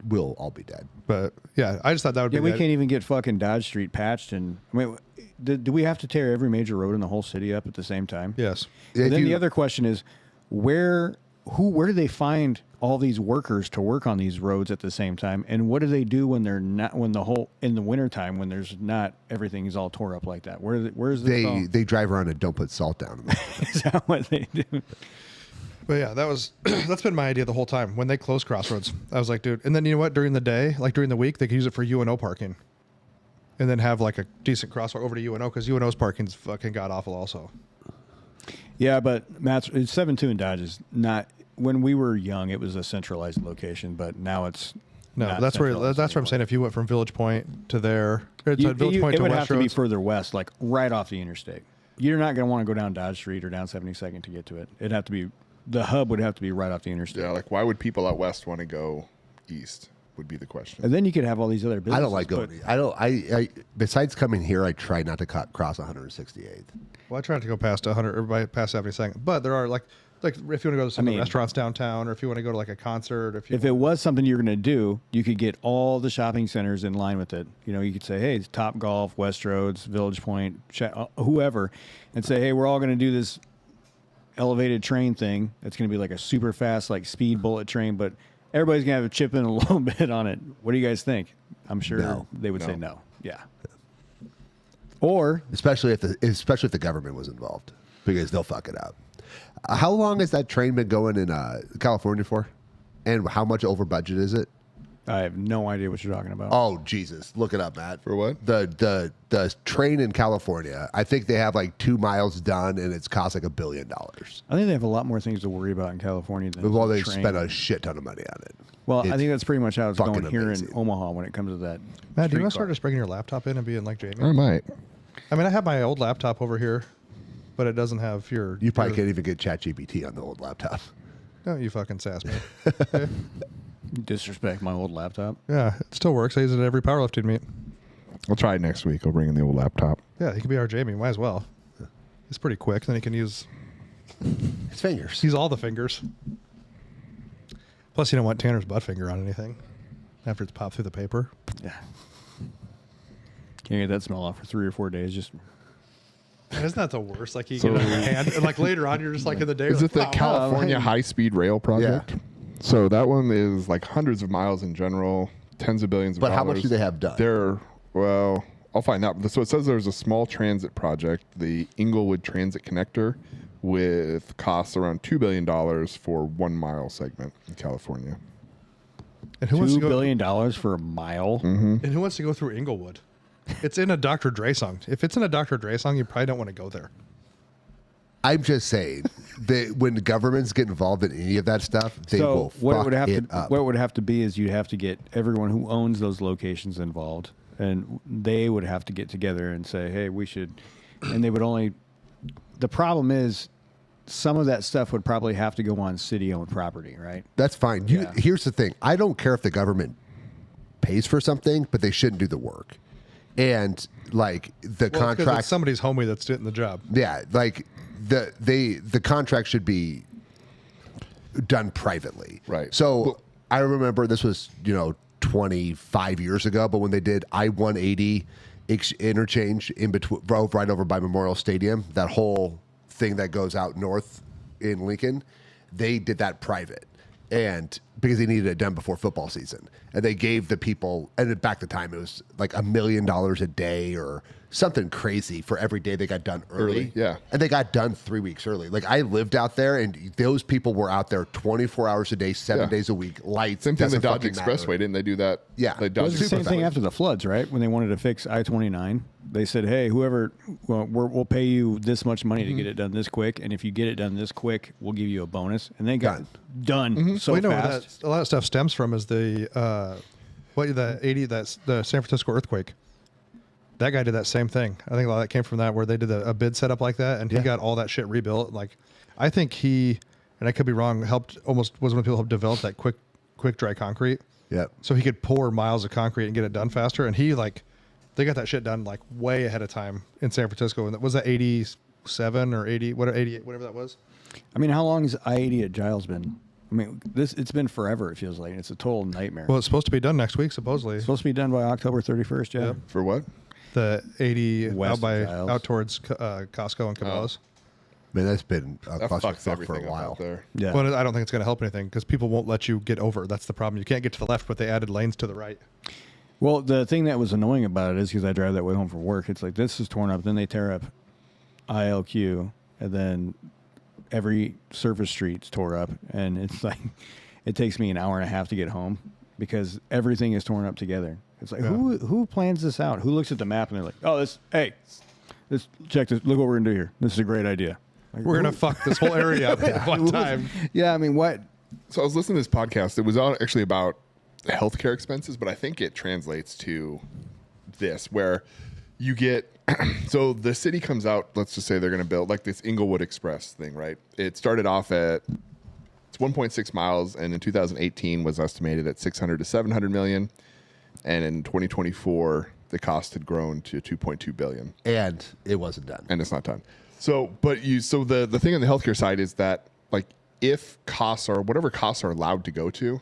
We'll all be dead. But yeah, I just thought that would Yeah, be. we that- can't even get fucking Dodge Street patched. And I mean, do we have to tear every major road in the whole city up at the same time? Yes. If And then you- the other question is, where do they find all these workers to work on these roads at the same time? And what do they do when they're not in the wintertime when there's not everything is all tore up like that? Where's this all? They drive around and don't put salt down. In them. Is that what they do? But yeah, that's been my idea the whole time. When they close Crossroads, I was like, dude. And then you know what? During the day, like during the week, they could use it for UNO parking, and then have like a decent crosswalk over to UNO because UNO's parking's fucking god awful also. Yeah, but Matt's 72 and Dodge is not. When we were young, it was a centralized location, but now it's No, not that's where centralized that's what I'm anymore. saying. If you went from Village Point to there, it's You- at Village you- Point it to would West have to be Roads. further west, like right off the interstate. You're not going to want to go down Dodge Street or down 72nd to get to it. It'd have to be the hub would have to be right off the interstate. Yeah, like why would people out west want to go east? Would be the question. And then you could have all these other businesses. I don't like going. but- I don't. I besides coming here, I try not to cross 168th. Well, I tried to go past 100 or past 72nd, but there are like if you want to go to some of the mean- restaurants downtown, or if you want to go to like a concert, If it was something you're going to do, you could get all the shopping centers in line with it. You know, you could say, hey, it's Top Golf, Westroads, Village Point, whoever, and say, hey, we're all going to do this elevated train thing. It's going to be like a super fast, like speed bullet train, but everybody's going to have a chip in a little bit on it. What do you guys think? I'm sure No. they would say no. Yeah. Or Especially if the government was involved, because they'll fuck it up. How long has that train been going in California for? And how much over budget is it? I have no idea what you're talking about. Oh Jesus! Look it up, Matt. For what? The train in California? I think they have like 2 miles done, and it's cost like $1 billion. I think they have a lot more things to worry about in California than Well, they train. spent a shit ton of money on it. Well, I It's think that's pretty much how it's fucking going here amazing. in Omaha when it comes to that. Matt, do you want to streetcar. start just bringing your laptop in and being like Jamie? I might. I mean, I have my old laptop over here, but it doesn't have your. You probably your- can't even get ChatGPT on the old laptop. No, you fucking sass me. Disrespect my old laptop. Yeah, it still works. I use it at every powerlifting meet. I'll try it next week. I'll bring in the old laptop. Yeah, he can be our Jamie. Might as well. He's pretty quick. Then he can use. His fingers. He's all the fingers. Plus, you don't want Tanner's butt finger on anything after it's popped through the paper. Yeah. Can't get that smell off for 3 or 4 days. Just Isn't that the worst? Like you get it in your hand, and like later on, you're just like in the day. Is like, it the wow, California high-speed rail project? Yeah. So that one is like hundreds of miles in general, tens of billions of But dollars. how much do they have done? Well, I'll find out. So it says there's a small transit project, the Inglewood Transit Connector, with costs around $2 billion for 1 mile segment in California. And who wants to $2 go? billion for a mile. And who wants to go through Inglewood? It's in a Dr. Dre song. If it's in a Dr. Dre song, you probably don't want to go there. I'm just saying that when the governments get involved in any of that stuff, they will fuck it up. What it would have to be is you'd have to get everyone who owns those locations involved, and they would have to get together and say, "Hey, we should." And they would only. The problem is, some of that stuff would probably have to go on city-owned property, right? That's fine. Here's the thing. I don't care if the government pays for something, but they shouldn't do the work. And like the contract, it's somebody's homie that's doing the job. yeah, like the contract should be done privately. Right. So I remember this was 25 years ago, but when they did I-180 interchange in between, right over by Memorial Stadium, that whole thing that goes out north in Lincoln, they did that private, and because they needed it done before football season, and they gave the people, and back the time it was like $1 million a day or something crazy for every day they got done early. Yeah. And they got done 3 weeks early. Like I lived out there, and those people were out there 24 hours a day, 7 days a week, lights. Same thing with doesn't the Dodge fucking Expressway, matter. didn't they do that? Yeah. They It was Dodge the same thing Expressway. after the floods, right? When they wanted to fix I-29, they said, "Hey, whoever, we'll pay you this much money to get it done this quick, and if you get it done this quick, we'll give you a bonus." And they got done so Well, you know where fast. a lot of stuff stems from is the San Francisco earthquake. That guy did that same thing. I think a lot of that came from that, where they did a bid setup like that, and he got all that shit rebuilt. Like, I think he, and I could be wrong, was one of the people who helped develop that quick dry concrete. Yep. So he could pour miles of concrete and get it done faster. And they got that shit done like way ahead of time in San Francisco. And was that 87 or 80, 88, whatever that was? I mean, how long has I-80 at Giles been? I mean, it's been forever. It feels like it's a total nightmare. Well, it's supposed to be done next week, supposedly. It's supposed to be done by October 31st. Yeah. For what? The 80 West of Giles. out towards Costco and Cabela's. Man, that's been a That fucks clusterfuck for everything a up while. out there. Yeah. Well, I don't think it's going to help anything because people won't let you get over. That's the problem. You can't get to the left, but they added lanes to the right. Well, the thing that was annoying about it is because I drive that way home from work. It's like this is torn up, then they tear up ILQ, and then every surface street's tore up, and it's like it takes me an hour and a half to get home because everything is torn up together. It's like who plans this out? Who looks at the map and they're like, "Oh, check this. Look what we're gonna do here. This is a great idea." Like, We're going to fuck this whole area up at one time. Yeah, I mean, what? So I was listening to this podcast. It was actually about healthcare expenses, but I think it translates to this, where you get so the city comes out. Let's just say they're going to build like this Inglewood Express thing, right? It started off at it's 1.6 miles, and in 2018 was estimated at 600 to 700 million, and in 2024 the cost had grown to 2.2 billion, And it wasn't done. and it's not done. So, the thing on the healthcare side is that like if costs are whatever costs are allowed to go to,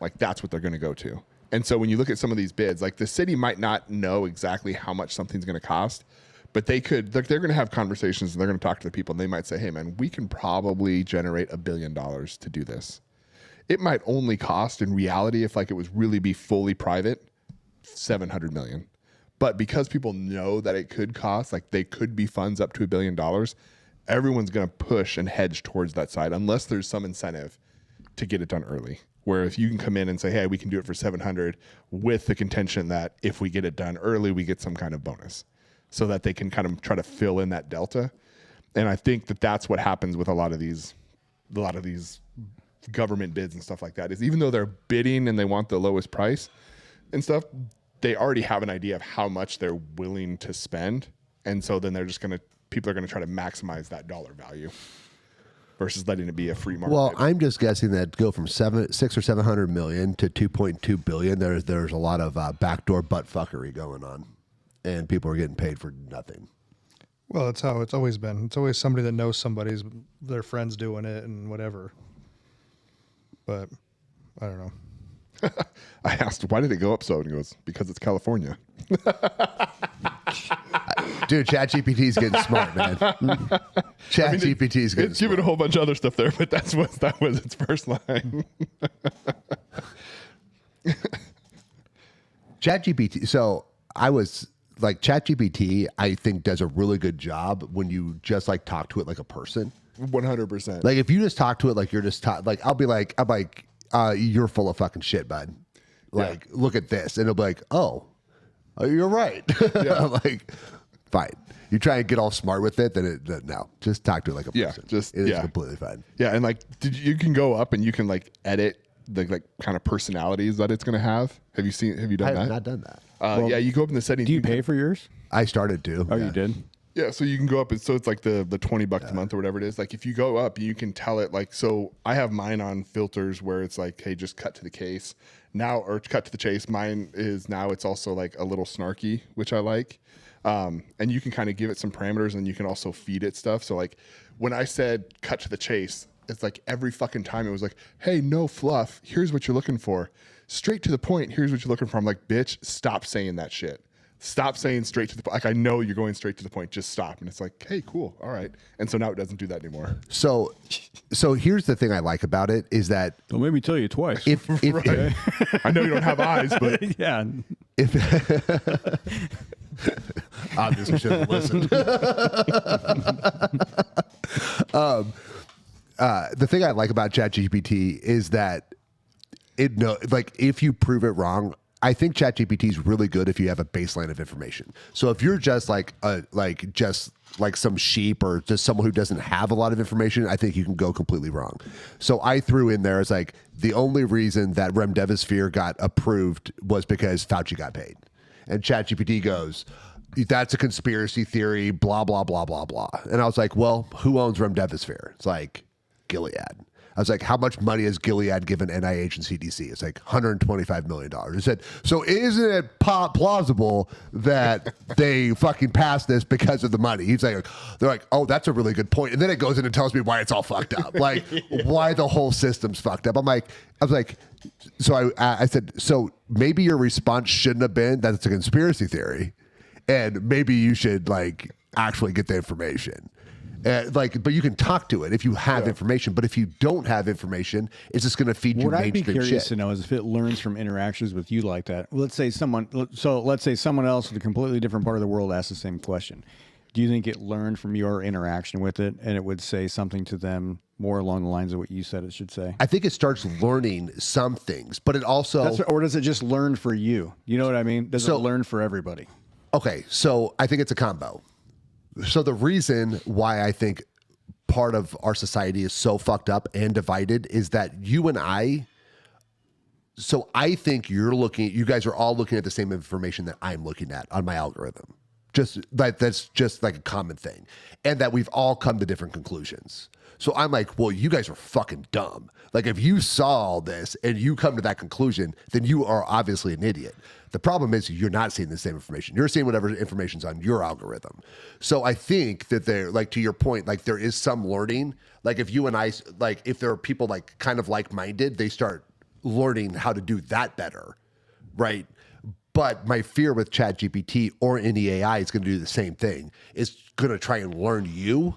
like that's what they're going to go to. And so when you look at some of these bids, like the city might not know exactly how much something's going to cost, but they're going to have conversations and they're going to talk to the people, and they might say, "Hey man, we can probably generate $1 billion to do this." It might only cost in reality, if like it was really be fully private, 700 million. But because people know that it could cost, like they could be funds up to $1 billion, everyone's going to push and hedge towards that side unless there's some incentive to get it done early. Where if you can come in and say, "Hey, we can do it for 700 with the contention that if we get it done early, we get some kind of bonus," so that they can kind of try to fill in that delta. And I think that that's what happens with a lot of these government bids and stuff like that, is even though they're bidding and they want the lowest price and stuff, they already have an idea of how much they're willing to spend. And so then people are going to try to maximize that dollar value versus letting it be a free market. Well, I'm just guessing that go from 600 or 700 million to 2.2 billion. There's a lot of backdoor butt fuckery going on, and people are getting paid for nothing. Well, that's how it's always been. It's always somebody that knows their friends doing it and whatever. But I don't know. I asked, "Why did it go up so?" And he goes, "Because it's California." Dude, ChatGPT's getting smart, man. ChatGPT's getting It's smart. given a whole bunch of other stuff there, but that was its first line. ChatGPT. So I was like, ChatGPT, I think does a really good job when you just like talk to it like a person. 100%. Like if you just talk to it like you're just like I'm like, you're full of fucking shit, bud. Like, look at this. And it'll be like, oh, you're right. Like, fine. You try and get all smart with it, then no. Just talk to it like a person. It is completely fine. Yeah, and like you can go up and you can like edit the like kind of personalities that it's gonna have. Have you done that? I have not done that. Yeah, you go up in the settings. Do you pay for yours? I started to. Oh, you did? Yeah, so you can go up and so it's like the $20 a month or whatever it is. Like if you go up, you can tell it like, so I have mine on filters where it's like, hey, just cut to the case now, or cut to the chase. Mine is now it's also like a little snarky, which I like. And you can kind of give it some parameters and you can also feed it stuff. So like when I said cut to the chase, it's like every fucking time it was like, hey, no fluff. Here's what you're looking for. Straight to the point. Here's what you're looking for. I'm like, bitch, stop saying that shit. Stop saying straight to the point. Like, I know you're going straight to the point. Just stop. And it's like, hey, cool. All right. And so now it doesn't do that anymore. So here's the thing I like about it is that Don't make me tell you twice. if I know you don't have eyes, but yeah. if obviously should have listened. The thing I like about ChatGPT is that if you prove it wrong, I think ChatGPT is really good if you have a baseline of information. So if you're just like some sheep or just someone who doesn't have a lot of information, I think you can go completely wrong. So I threw in there as like the only reason that remdesivir got approved was because Fauci got paid, and ChatGPT goes, that's a conspiracy theory, blah blah blah blah blah. And I was like, well, who owns remdesivir? It's like Gilead. I was like, how much money has Gilead given NIH and CDC? It's like $125 million. I said, so isn't it plausible that they fucking passed this because of the money? He's like, they're like, oh, that's a really good point. And then it goes in and tells me why it's all fucked up. Like, why the whole system's fucked up. I said, so maybe your response shouldn't have been that it's a conspiracy theory. And maybe you should like actually get the information. But you can talk to it if you have information. But if you don't have information, it's just going to feed you mainstream shit. What I'd be curious to know is if it learns from interactions with you like that. Let's say someone else in a completely different part of the world asks the same question. Do you think it learned from your interaction with it, and it would say something to them more along the lines of what you said it should say? I think it starts learning some things, but it also... or does it just learn for you? You know what I mean? Does it learn for everybody? Okay, so I think it's a combo. So the reason why I think part of our society is so fucked up and divided is that you and I... So I think you guys are all looking at the same information that I'm looking at on my algorithm. That's just like a common thing. And that we've all come to different conclusions. So I'm like, well, you guys are fucking dumb. Like if you saw all this and you come to that conclusion, then you are obviously an idiot. The problem is you're not seeing the same information. You're seeing whatever information's on your algorithm. So I think that they're like, to your point, like there is some learning. Like if you and I, like if there are people like kind of like-minded, they start learning how to do that better, right? But my fear with ChatGPT or any AI is going to do the same thing. It's going to try and learn you.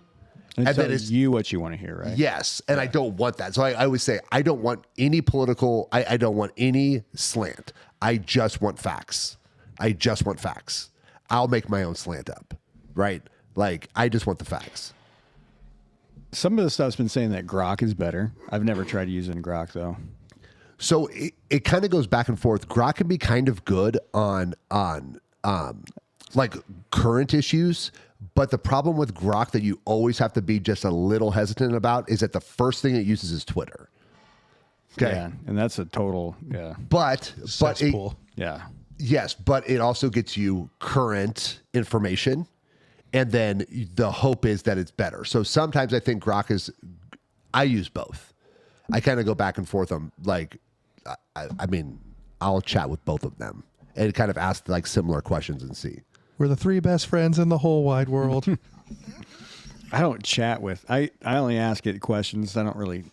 And then it's you what you want to hear, right? Yes. And I don't want that. So I always say, I don't want any political, I don't want any slant. I just want facts. I'll make my own slant up, right? Like, I just want the facts. Some of the stuff's been saying that Grok is better. I've never tried using Grok, though. So it kind of goes back and forth. Grok can be kind of good on like current issues, but the problem with Grok that you always have to be just a little hesitant about is that the first thing it uses is Twitter. Okay, yeah, and that's a total But yes, but it also gets you current information, and then the hope is that it's better. So sometimes I think Grok is. I use both. I kind of go back and forth on like. I mean, I'll chat with both of them and kind of ask like similar questions and see. We're the three best friends in the whole wide world. I don't chat with. I only ask it questions. I don't really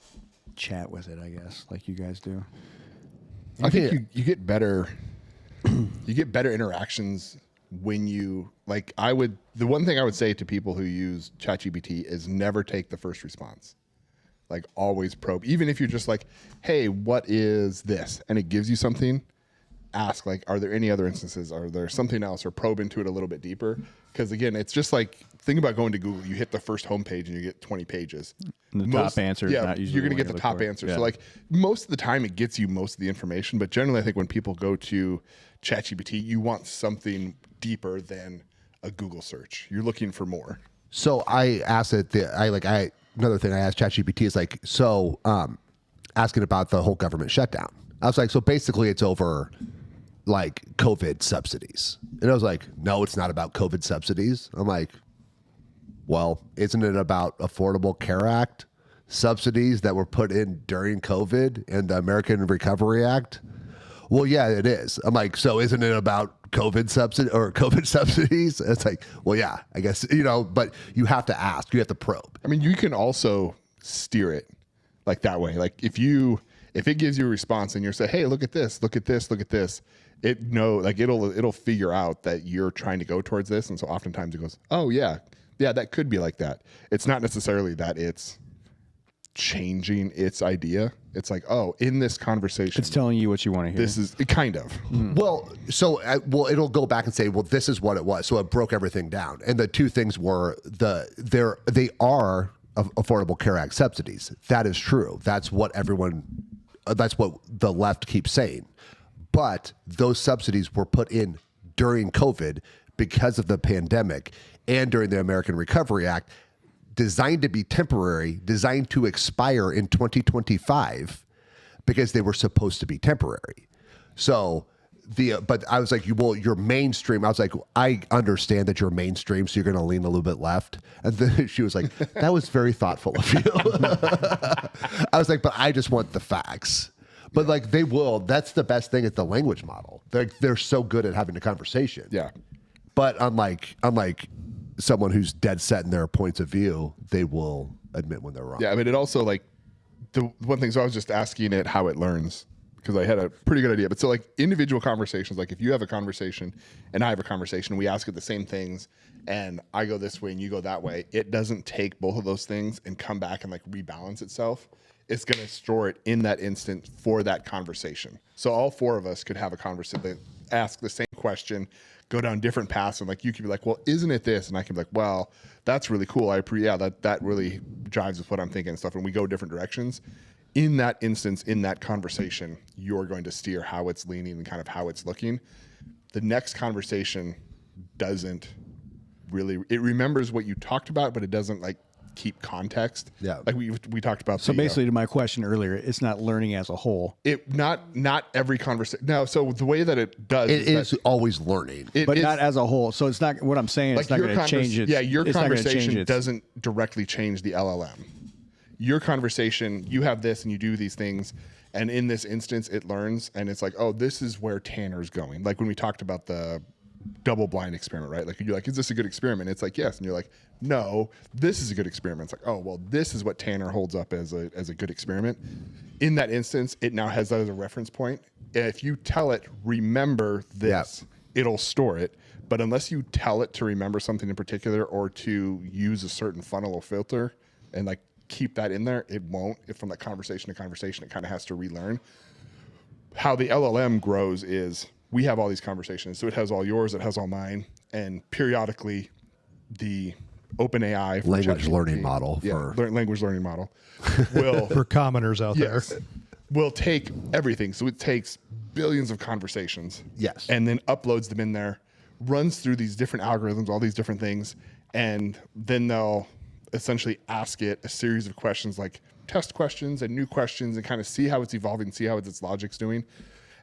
chat with it, I guess, like you guys do. I think you get better. You get better interactions when you like. The one thing I would say to people who use ChatGPT is never take the first response. Like always probe, even if you're just like, hey, what is this? And it gives you something. ask, like, are there any other instances? Are there something else, or probe into it a little bit deeper? Because again, it's just like, think about going to Google. You hit the first homepage and you get 20 pages. And the top answer is not usually you're going to the one get the you top look for. answer. Yeah. So like most of the time it gets you most of the information, but generally I think when people go to ChatGPT, you want something deeper than a Google search. You're looking for more. So I asked it. Another thing I asked ChatGPT is like, asking about the whole government shutdown. I was like, so basically it's over like COVID subsidies. And I was like, no, it's not about COVID subsidies. I'm like, well, isn't it about Affordable Care Act subsidies that were put in during COVID and the American Recovery Act? Well, yeah, it is. I'm like, so isn't it about COVID subsidies? It's like, well, yeah, I guess, but you have to ask, you have to probe. I mean, you can also steer it like that way. Like if it gives you a response and you're saying, hey, look at this, look at this, look at this, it'll figure out that you're trying to go towards this. And so oftentimes it goes, oh yeah, that could be like that. It's not necessarily that it's changing its idea. It's like, oh, in this conversation, It's telling you what you want to hear. this is it kind of. Well, so it'll go back and say, well, this is what it was. So it broke everything down. And the two things were they are Affordable Care Act subsidies. That is true. That's what that's what the left keeps saying. But those subsidies were put in during COVID because of the pandemic and during the American Recovery Act, designed to be temporary, designed to expire in 2025 because they were supposed to be temporary. So but I was like, well, you're mainstream. I was like, I understand that you're mainstream, so you're going to lean a little bit left. And then she was like, that was very thoughtful of you. I was like, but I just want the facts. But like that's the best thing at the language model. They're so good at having a conversation. Yeah. But unlike someone who's dead set in their points of view, they will admit when they're wrong. Yeah. I mean, it also like the one thing, so I was just asking it how it learns, because I had a pretty good idea. But so like individual conversations, like if you have a conversation and I have a conversation, we ask it the same things and I go this way and you go that way, it doesn't take both of those things and come back and like rebalance itself. It's going to store it in that instant for that conversation. So all four of us could have a conversation, ask the same question, go down different paths. And like, you could be like, well, isn't it this? And I can be like, well, that's really cool. That really jives with what I'm thinking and stuff. And we go different directions. In that instance, in that conversation, you're going to steer how it's leaning and kind of how it's looking. The next conversation doesn't really, it remembers what you talked about, but it doesn't like keep context. Yeah. Like we talked about. So basically, to my question earlier, it's not learning as a whole. Not every conversation. No. So the way that it does, It is always learning. But not as a whole. So it's not what I'm saying. like It's not your going to change it. Yeah, your it's not gonna change conversation it. doesn't directly change the LLM. Your conversation, you have this and you do these things, and in this instance, it learns, and it's like, oh, this is where Tanner's going. Like when we talked about the double-blind experiment, right? Like you're like, is this a good experiment? It's like, yes, and you're like, no, this is a good experiment. It's like, oh, well, this is what Tanner holds up as a good experiment. In that instance, it now has that as a reference point. If you tell it, remember this, it'll store it. But unless you tell it to remember something in particular or to use a certain funnel or filter and like keep that in there, it won't. If from that conversation to conversation, it kind of has to relearn. How the LLM grows is we have all these conversations. So it has all yours, it has all mine. And periodically the OpenAI Language learning model language learning model will For commoners out there. will take everything. So it takes billions of conversations. Yes. And then uploads them in there, runs through these different algorithms, all these different things, and then they'll essentially ask it a series of questions, like test questions and new questions, and kind of see how it's evolving, see how its logic's doing.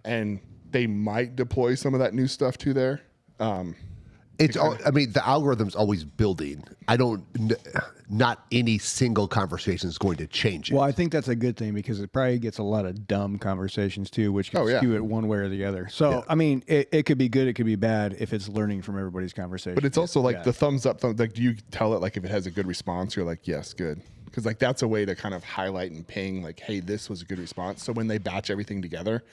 And they might deploy some of that new stuff to there. The algorithm's always building. Not any single conversation is going to change it. Well, I think that's a good thing because it probably gets a lot of dumb conversations too, which can skew it one way or the other. So, I mean, it could be good, it could be bad if it's learning from everybody's conversation. But it's also like the thumbs up, like, do you tell it, like, if it has a good response, you're like, yes, good. Because, like, that's a way to kind of highlight and ping, like, hey, this was a good response. So when they batch everything together,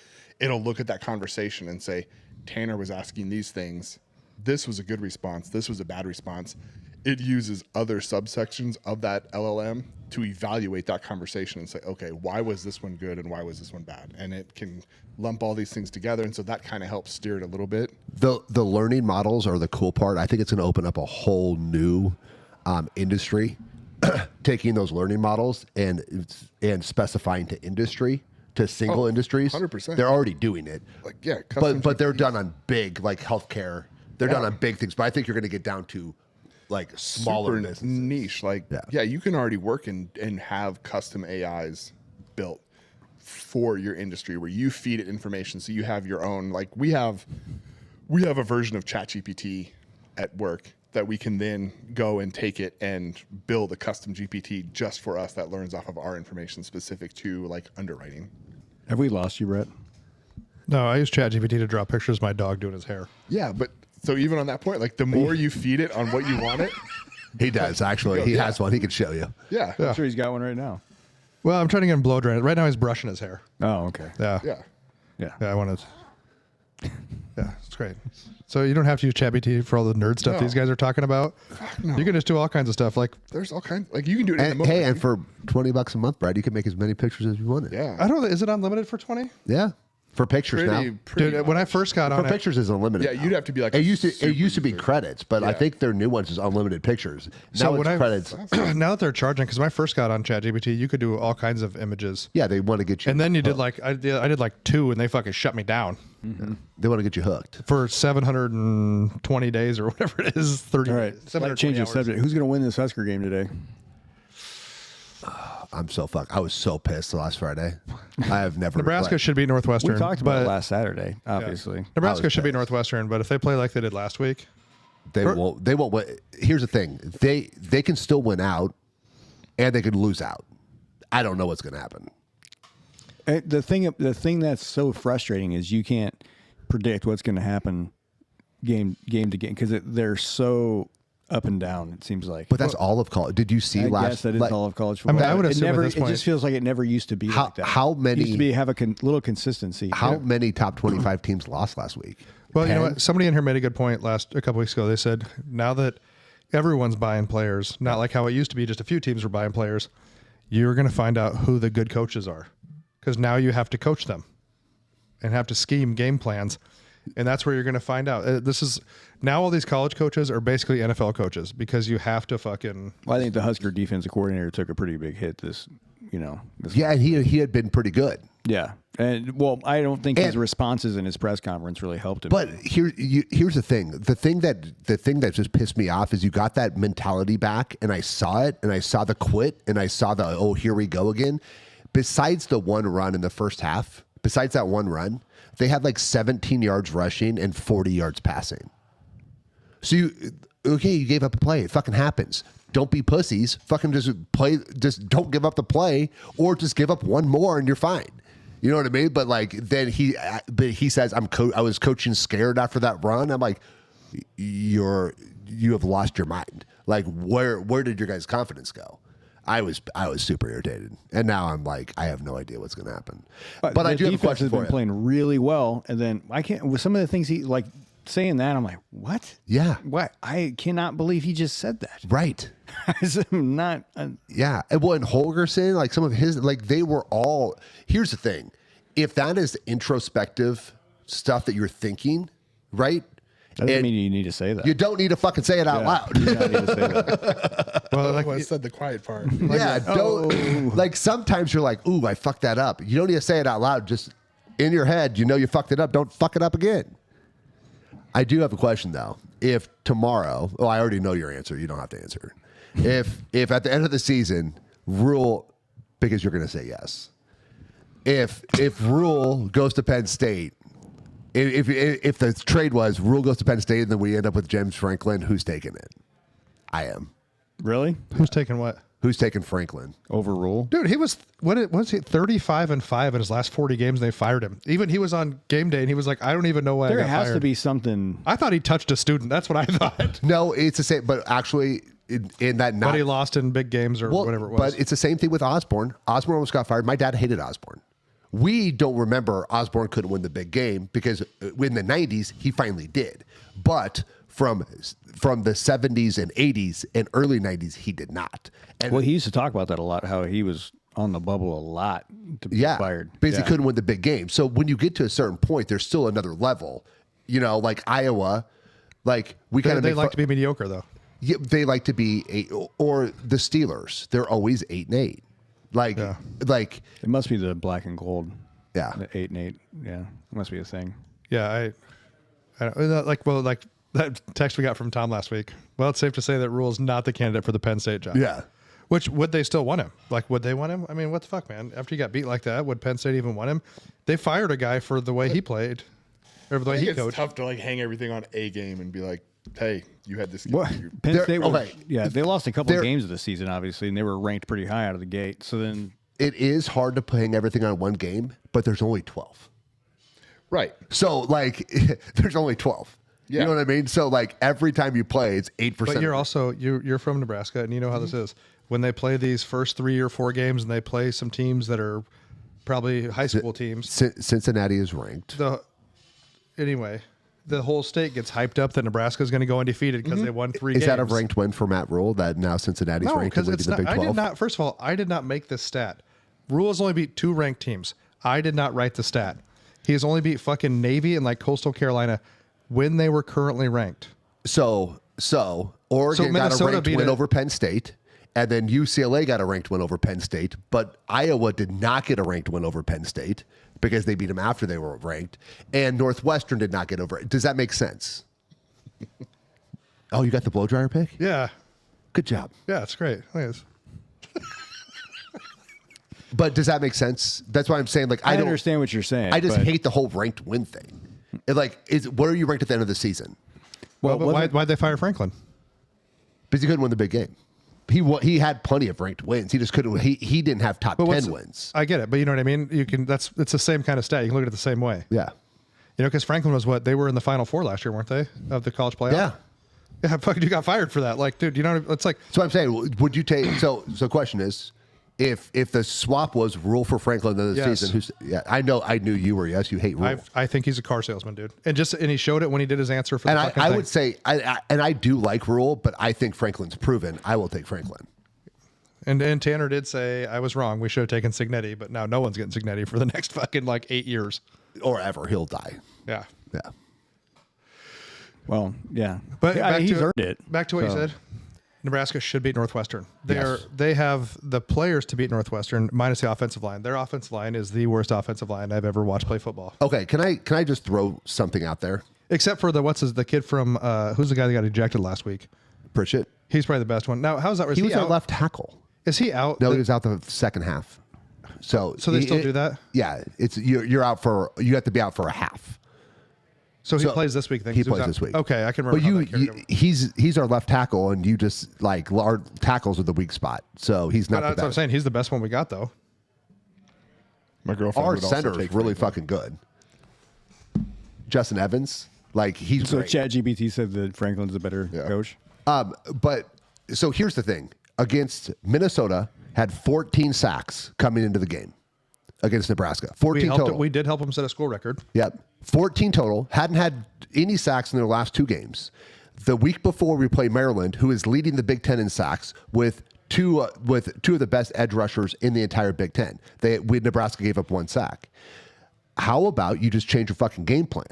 it'll look at that conversation and say, Tanner was asking these things. This was a good response. This was a bad response. it uses other subsections of that LLM to evaluate that conversation and say, okay, why was this one good and why was this one bad? And it can lump all these things together. And so that kind of helps steer it a little bit. The learning models are the cool part. I think it's going to open up a whole new industry, taking those learning models and specifying to industry, to single industries. 100%. They're already doing it. Like, yeah, custom but they're GPTs. done on big, like healthcare. They're done on big things. But I think you're going to get down to like smaller Super businesses. niche. Like, yeah, you can already work and have custom AIs built for your industry where you feed it information. So you have your own, like we have a version of ChatGPT at work that we can then go and take it and build a custom GPT just for us that learns off of our information specific to like underwriting. Have we lost you, Brett? No, I use ChatGPT to draw pictures of my dog doing his hair. Yeah, but so even on that point, like the more you feed it on what you want it, He does, actually. He has one. He can show you. yeah. I'm sure he's got one right now. Well, I'm trying to get him blow drying. Right now he's brushing his hair. Oh, okay. Yeah. Yeah. Yeah. Yeah, I wanted. Yeah, it's great. So you don't have to use ChatGPT for all the nerd stuff No. these guys are talking about. no. You can just do all kinds of stuff. Like, There's all kinds, like you can do it in the And, moment. hey, and for $20 a month, Brad, you can make as many pictures as you want. yeah. I don't know, is it unlimited for 20? Yeah. For pictures now. Dude, when I first got For on it, pictures is unlimited. Yeah, now. you'd have to be like It a used to super be user. credits, but I Yeah. think their new ones is unlimited pictures. So Now when it's credits. now that they're charging, because when I first got on ChatGPT, you could do all kinds of images. Yeah, they want to get you. And then you did like, I did like 2 and they fucking shut me down they want to get you hooked. for 720 days or whatever it is. 30 All right. days, Like 720 change the hours. subject. Who's going to win this Husker game today? I'm so fucked. I was so pissed last Friday. I have never. Nebraska should beat Northwestern. We talked about but it last Saturday, obviously. Nebraska was should beat pissed. Northwestern, but if they play like they did last week, They won't. They won't. Win. Here's the thing. They can still win out, and they could lose out. I don't know what's going to happen. The thing that's so frustrating is you can't predict what's going to happen game to game because they're so up and down. It seems like. But that's all of college. Did you see I last? guess that is like, all of college I mean, football. I would it assume at never. this It point- just feels like it never used to be How- like that. how many- It used to be have a little consistency. How many top 25 teams lost last week? well, you know 10? what? Somebody in here made a good point a couple weeks ago. They said now that everyone's buying players, not like how it used to be, just a few teams were buying players. You're going to find out who the good coaches are, because now you have to coach them and have to scheme game plans. And that's where you're going to find out. This is now all these college coaches are basically NFL coaches because you have to fucking. Well, I think the Husker defensive coordinator took a pretty big hit this. Yeah, and he had been pretty good. Yeah. And well, I don't think his And- responses in his press conference really helped him. But here's the thing. The thing that just pissed me off is you got that mentality back, and I saw it, and I saw the quit, and I saw the here we go again. Besides the one run in the first half, besides that one run, they had like 17 yards rushing and 40 yards passing. So you gave up a play. It fucking happens. Don't be pussies. Fucking just play. Just don't give up the play, or just give up one more and you're fine. You know what I mean? But like then he says I was coaching scared after that run. I'm like, you have lost your mind. Like where did your guys' confidence go? I was super irritated, and now I'm like I have no idea what's going to happen. But I do have a question has for been you. playing really well, and then I can't. With some of the things he like saying that, I'm like, what? Yeah. What? I cannot believe he just said that. Right. I'm not. Yeah. And well, and Holgerson, like some of his, like they were all. Here's the thing: if that is introspective stuff that you're thinking, right? Doesn't and mean you need to say that. you don't need to fucking say it out loud. You do not need to say that. Well, Like like I said, the quiet part. Yeah, don't like sometimes you're like, ooh, I fucked that up. You don't need to say it out loud. Just in your head, you know you fucked it up. Don't fuck it up again. I do have a question though. If tomorrow, I already know your answer. You don't have to answer. If at the end of the season, Rule, because you're gonna say yes. If Rule goes to Penn State, if the trade was Rule goes to Penn State and then we end up with James Franklin, who's taking it? I am. Really? who's taking what? Who's taking Franklin? Overrule? Dude, he was was he 35-5 in his last 40 games and they fired him. Even he was on game day and he was like, I don't even know why I There got has fired. to be something. I thought he touched a student. That's what I thought. No, it's the same, but actually in that not But he lost in big games or whatever it was. But it's the same thing with Osborne. Osborne almost got fired. My dad hated Osborne. We don't remember Osborne couldn't win the big game because in the 90s, he finally did. But from the 70s and 80s and early 90s. He did not. And Well, he used to talk about that a lot, how he was on the bubble a lot to be fired. because he couldn't win the big game. So when you get to a certain point, there's still another level. You know, like Iowa, like we kind of They like to be mediocre though. Yeah, they like to be 8, or the Steelers. They're always 8-8. Like, like It must be the black and gold. yeah. The 8-8. Yeah, it must be a thing. Yeah, I don't, like that text we got from Tom last week. Well, it's safe to say that Rule's not the candidate for the Penn State job. Yeah. Which, would they still want him? Like, would they want him? I mean, what the fuck, man? After he got beat like that, would Penn State even want him? They fired a guy for the way he played, or the way he It's coached. tough to like hang everything on a game and be like, hey, you had this game. What? You- Penn State was, okay. they lost a couple They're- of games of the season, obviously, and they were ranked pretty high out of the gate. So then, It is hard to hang everything on one game, but there's only 12. Right. So, like, there's only 12. Yeah. You know what I mean? So, like, every time you play, it's 8%. But you're also you're from Nebraska, and you know how this is. When they play these first 3 or 4 games, and they play some teams that are probably high school teams. Cincinnati is ranked. Anyway, the whole state gets hyped up that Nebraska is going to go undefeated because they won 3 games. Is that a ranked win for Matt Rule that now Cincinnati's No, ranked and because would it's be the not. Big 12? I did not. First of all, I did not make this stat. Rule has only beat 2 ranked teams. I did not write the stat. He has only beat fucking Navy and like Coastal Carolina when they were currently ranked. So Oregon got a Minnesota ranked beat win it. over Penn State, and then UCLA got a ranked win over Penn State, but Iowa did not get a ranked win over Penn State because they beat them after they were ranked, and Northwestern did not get over it. Does that make sense? Oh, you got the blow dryer pick? Yeah, Good job. yeah, it's great. Thanks. But does that make sense? That's why I'm saying, like, I I don't understand what you're saying. I just but- hate the whole ranked win thing. Where are you ranked at the end of the season? Well, but wasn't- why'd they fire Franklin? Because he couldn't win the big game. He had plenty of ranked wins. He just couldn't. He didn't have top 10 wins. I get it, but you know what I mean. It's the same kind of stat. You can look at it the same way. Yeah. You know, because Franklin was they were in the Final Four last year, weren't they, of the college playoff? Yeah. Yeah, fuck, you got fired for that. Like, dude, you know, it's like So I'm saying, would you take? So question is, if the swap was Rule for Franklin in the Yes. season, I knew you were yes. You hate Rule, I think he's a car salesman, dude, and he showed it when he did his answer for. and the fucking I thing. would say, I do like Rule, but I think Franklin's proven. I will take Franklin. And Tanner did say I was wrong. We should have taken Signetti, but now no one's getting Signetti for the next fucking like 8 years. Or ever, he'll die. Yeah. Yeah. Well, yeah. But yeah, back he's to, earned it. Back to what you So- said. Nebraska should beat Northwestern. Yes. They have the players to beat Northwestern minus the offensive line. Their offensive line is the worst offensive line I've ever watched play football. Okay. Can I just throw something out there? Except for the kid from who's the guy that got ejected last week? Pritchett. He's probably the best one. Now, how's that? He was out? our left tackle. Is he out? No, he was out the second half. So they still do that? Yeah. It's you're out for you have to be out for a half. So he plays this week. Then He 'cause was plays out- this week. Okay, I can remember. But how that carried him. he's our left tackle, and you just like our tackles are the weak spot. So he's not But the that's what I'm best. saying. He's the best one we got, though. My girlfriend Our would also center is take really Franklin. fucking good. Justin Evans, like he's So great. ChatGPT said that Franklin's the better coach. But so here's the thing: against Minnesota, had 14 sacks coming into the game against Nebraska. 14 total. We did help him set a school record. Yep. 14 total. Hadn't had any sacks in their last 2 games. The week before we play Maryland, who is leading the Big Ten in sacks with two of the best edge rushers in the entire Big Ten. Nebraska gave up 1 sack. How about you just change your fucking game plan?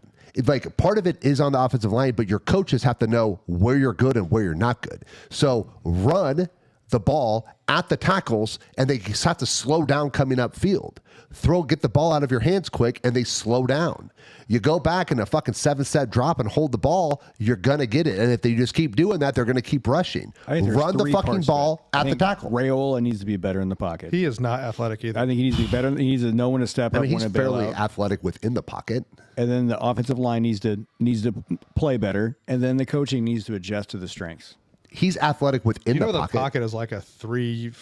Like part of it is on the offensive line, but your coaches have to know where you're good and where you're not good. So run the ball at the tackles, and they just have to slow down coming upfield. Get the ball out of your hands quick, and they slow down. You go back in a fucking 7-set drop and hold the ball, you're gonna get it. And if they just keep doing that, they're gonna keep rushing. I think there's Run the 3 fucking parts to ball it. I at the think tackle. Rayola needs to be better in the pocket. He is not athletic either. I think he needs to be better. He needs to know when to step I up, mean, when he's to bail fairly out. athletic within the pocket. And then the offensive line needs to play better, and then the coaching needs to adjust to the strengths. He's athletic within You know the the pocket is like a 3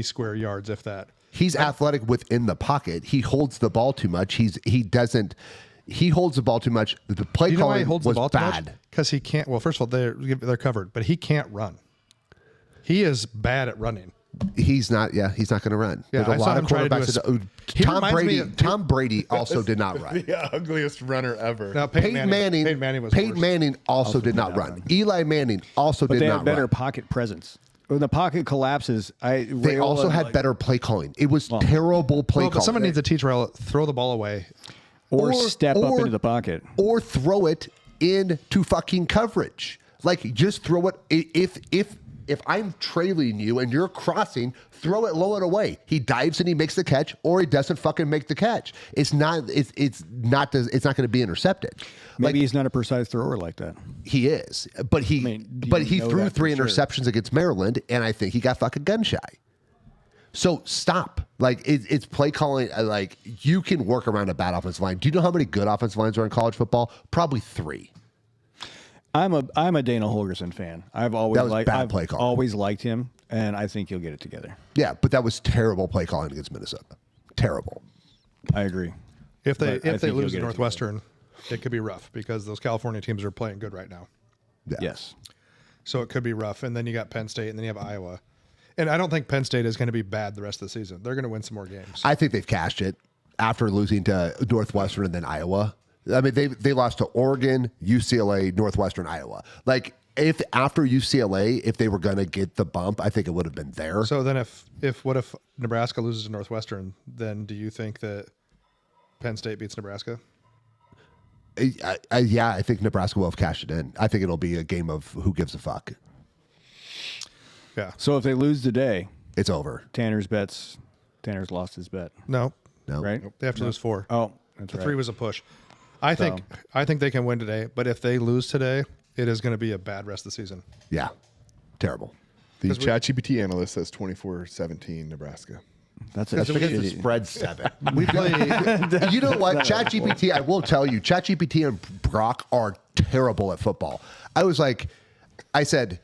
square yards, if that. He's athletic within the pocket. He holds the ball too much. He holds the ball too much. The play You know why he calling holds was the ball too much? bad. Because he can't. Well, first of all, they're covered, but he can't run. He is bad at running. He's not. Yeah, he's not going to run. Yeah, There's a I saw lot of him try to do quarterbacks. He Tom reminds me Brady. of- Tom Brady also did not run. The ugliest runner ever. No, Peyton Manning. was Peyton worse. Manning also did not run. Eli Manning also But did they not had better run. pocket presence. When the pocket collapses, They also had better play calling. It was terrible play Well, but calling. someone needs to teach Raiola, throw the ball away. or step up into the pocket. or throw it into fucking coverage. Like just throw it. If I'm trailing you and you're crossing, throw it low and away. He dives and he makes the catch, or he doesn't fucking make the catch. It's not going to be intercepted. Maybe he's not a precise thrower like that. He is, but he know threw that for 3 sure. interceptions against Maryland, and I think he got fucking gun shy. So stop. Like it's play calling. Like you can work around a bad offensive line. Do you know how many good offensive lines are in college football? Probably 3. I'm a Dana Holgerson fan. I've always That was bad play calling. always liked him, and I think he'll get it together. Yeah, but that was terrible play calling against Minnesota. Terrible. I agree. If they But I think he'll lose get to it Northwestern, it could be rough because those California teams are playing good right now. Yeah. Yes. So it could be rough. And then you got Penn State, and then you have Iowa. And I don't think Penn State is going to be bad the rest of the season. They're going to win some more games. I think they've cashed it after losing to Northwestern and then Iowa. I mean, they lost to Oregon, UCLA, Northwestern, Iowa. Like if after UCLA, if they were going to get the bump, I think it would have been there. So then if Nebraska loses to Northwestern, then do you think that Penn State beats Nebraska? I think Nebraska will have cashed it in. I think it'll be a game of who gives a fuck. Yeah. So if they lose today, It's over. Tanner's lost his bet, No. No. right? They have to lose 4. Oh, that's The right. 3 was a push. I think they can win today, but if they lose today, it is going to be a bad rest of the season. Yeah. Terrible. The ChatGPT analyst says 24-17 Nebraska. That's That's because the shitty. spread's 7. We play You know what? ChatGPT, I will tell you, ChatGPT and Brock are terrible at football. I said,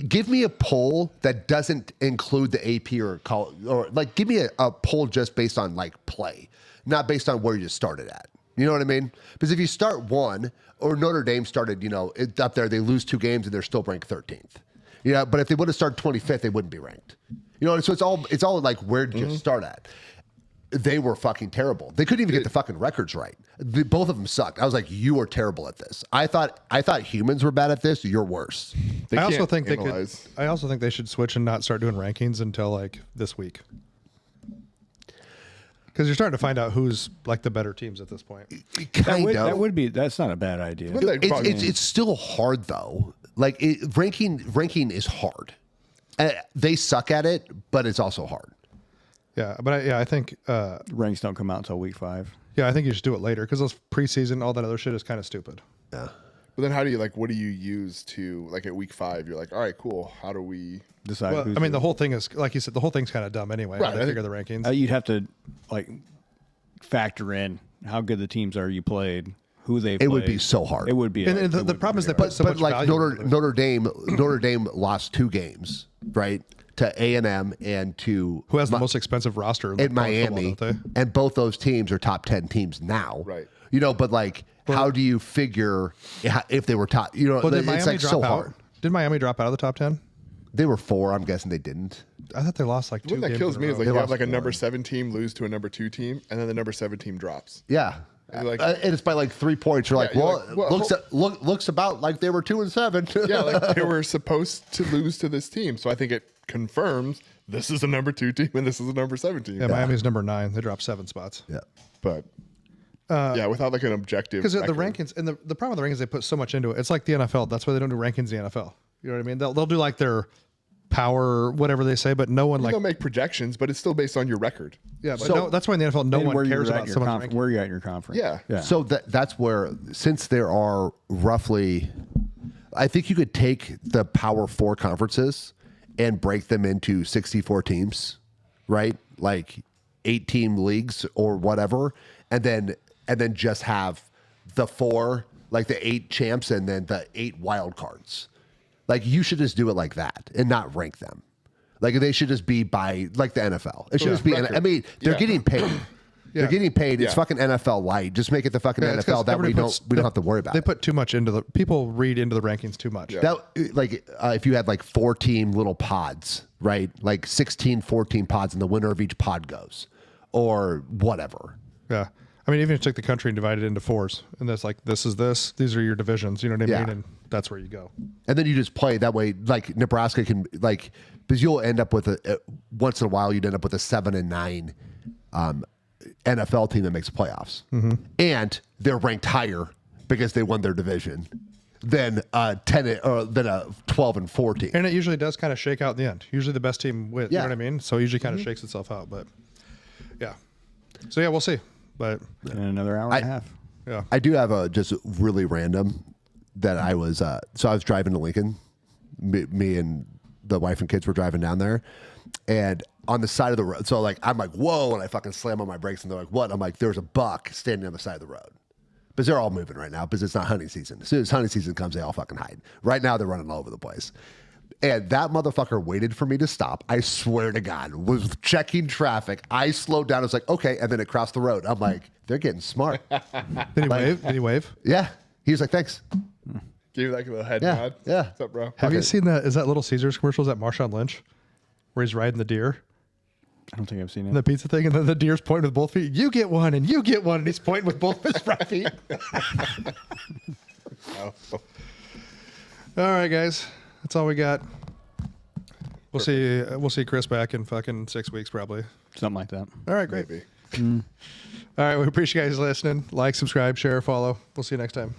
give me a poll that doesn't include the AP or like give me a poll just based on like play, not based on where you started at. You know what I mean? Because if you start 1 or Notre Dame started, up there, they lose 2 games and they're still ranked 13th. Yeah, but if they would have started 25th, they wouldn't be ranked. So it's all like where did you start at? They were fucking terrible. They couldn't even get the fucking records right. Both of them sucked. I was like, you are terrible at this. I thought humans were bad at this. You're worse. They I also can't think analyze. I also think they should switch and not start doing rankings until like this week. Because you're starting to find out who's like the better teams at this point. That's not a bad idea. Well, they probably- It's still hard though. Like ranking is hard. They suck at it, but it's also hard. Yeah, but I think Ranks don't come out until week 5. I think you should do it later because those preseason, all that other shit is kind of stupid. Yeah. But then how do you what do you use to at week 5? You're like, all right, cool. How do we? Decide. Well, who's I mean, the whole thing is like you said, the whole thing's kind of dumb anyway. Right, How they I figure the rankings. you'd have to factor in how good the teams are you played, who they. It would be so hard. It would be. And it the would problem be is they very put so But much like value into it. Notre Dame lost 2 games, right? To A&M and to Who has the most expensive roster in Miami, don't they? and both those teams are top 10 teams now. Right. But how do you figure if they were top? Well, did it's Miami like drop so out? hard. Did Miami drop out of the top 10? They were 4. I'm guessing they didn't. I thought they lost like 2 What that games kills in a me is row. you have lost a 4. number 7 team lose to a number 2 team, and then the number 7 team drops. Yeah. And like- And it's by like 3 points. You're like, you're well, like, well, looks about like they were 2 and 7. Yeah, they were supposed to lose to this team. So I think it confirms this is a number 2 team and this is a number 7 team. Yeah, Miami's number 9. They dropped 7 spots. Yeah. But without an objective. Because the record. rankings and the problem with the rankings, they put so much into it. It's like the NFL. That's why they don't do rankings in the NFL. You know what I mean? They'll do like their power, whatever they say, but no one They'll make projections, but it's still based on your record. yeah. But that's why in the NFL, no And one where cares you're at about your someone's conf- ranking. where you're at in your conference. Yeah. So that's where, since there are roughly, I think you could take the Power 4 conferences and break them into 64 teams, right? Like 8-team leagues or whatever, and then just have the 4, like the 8 champs, and then the 8 wild cards. Like you should just do it like that and not rank them. Like they should just be by like the NFL. It should just be. record. I mean, they're getting paid. Yeah. They're getting paid. It's Yeah. fucking NFL light. Just make it the fucking Yeah, it's 'cause NFL. That way everybody we don't have to worry about They it. put too much into the people read into the rankings too much. Yeah. That like if you had like 4-team little pods, right? Like 16, 14 pods, and the winner of each pod goes, or whatever. Yeah. I mean, even if you took the country and divided it into 4s, and that's like, this is this, these are your divisions, you know what I Yeah. mean? And that's where you go. And then you just play that way. Like Nebraska can like because you'll end up with once in a while you'd end up with a 7-9 NFL team that makes playoffs, and they're ranked higher because they won their division than a 10 or than a 12-14. And it usually does kind of shake out in the end. Usually the best team wins, you Yeah. know what I mean? So it usually kind of shakes itself out, but yeah. So yeah, we'll see. But In another hour and a half. yeah. I do have a just really random that I was so I was driving to Lincoln, me and the wife and kids were driving down there, and on the side of the road, so like I'm like whoa, and I fucking slam on my brakes, and they're like what? I'm like there's a buck standing on the side of the road, because they're all moving right now because it's not hunting season. As soon as hunting season comes, they all fucking hide. Right now they're running all over the place. And that motherfucker waited for me to stop. I swear to God, was checking traffic. I slowed down. I was like, okay. And then it crossed the road. I'm like, they're getting smart. Did he wave? Did he wave? Yeah. He was like, thanks. Give you like a little head Yeah, nod. yeah. What's up, bro? Have you seen that? Is that Little Caesars commercials at Marshawn Lynch where he's riding the deer? I don't think I've seen And the it. pizza thing, and then the deer's pointing with both feet. You get one, and you get one, and he's pointing with both his front feet. Oh. All right, guys, that's all we got. We'll see Chris back in fucking 6 weeks probably. Something like that. All right, great. Maybe. All right, we appreciate you guys listening. Like, subscribe, share, follow. We'll see you next time.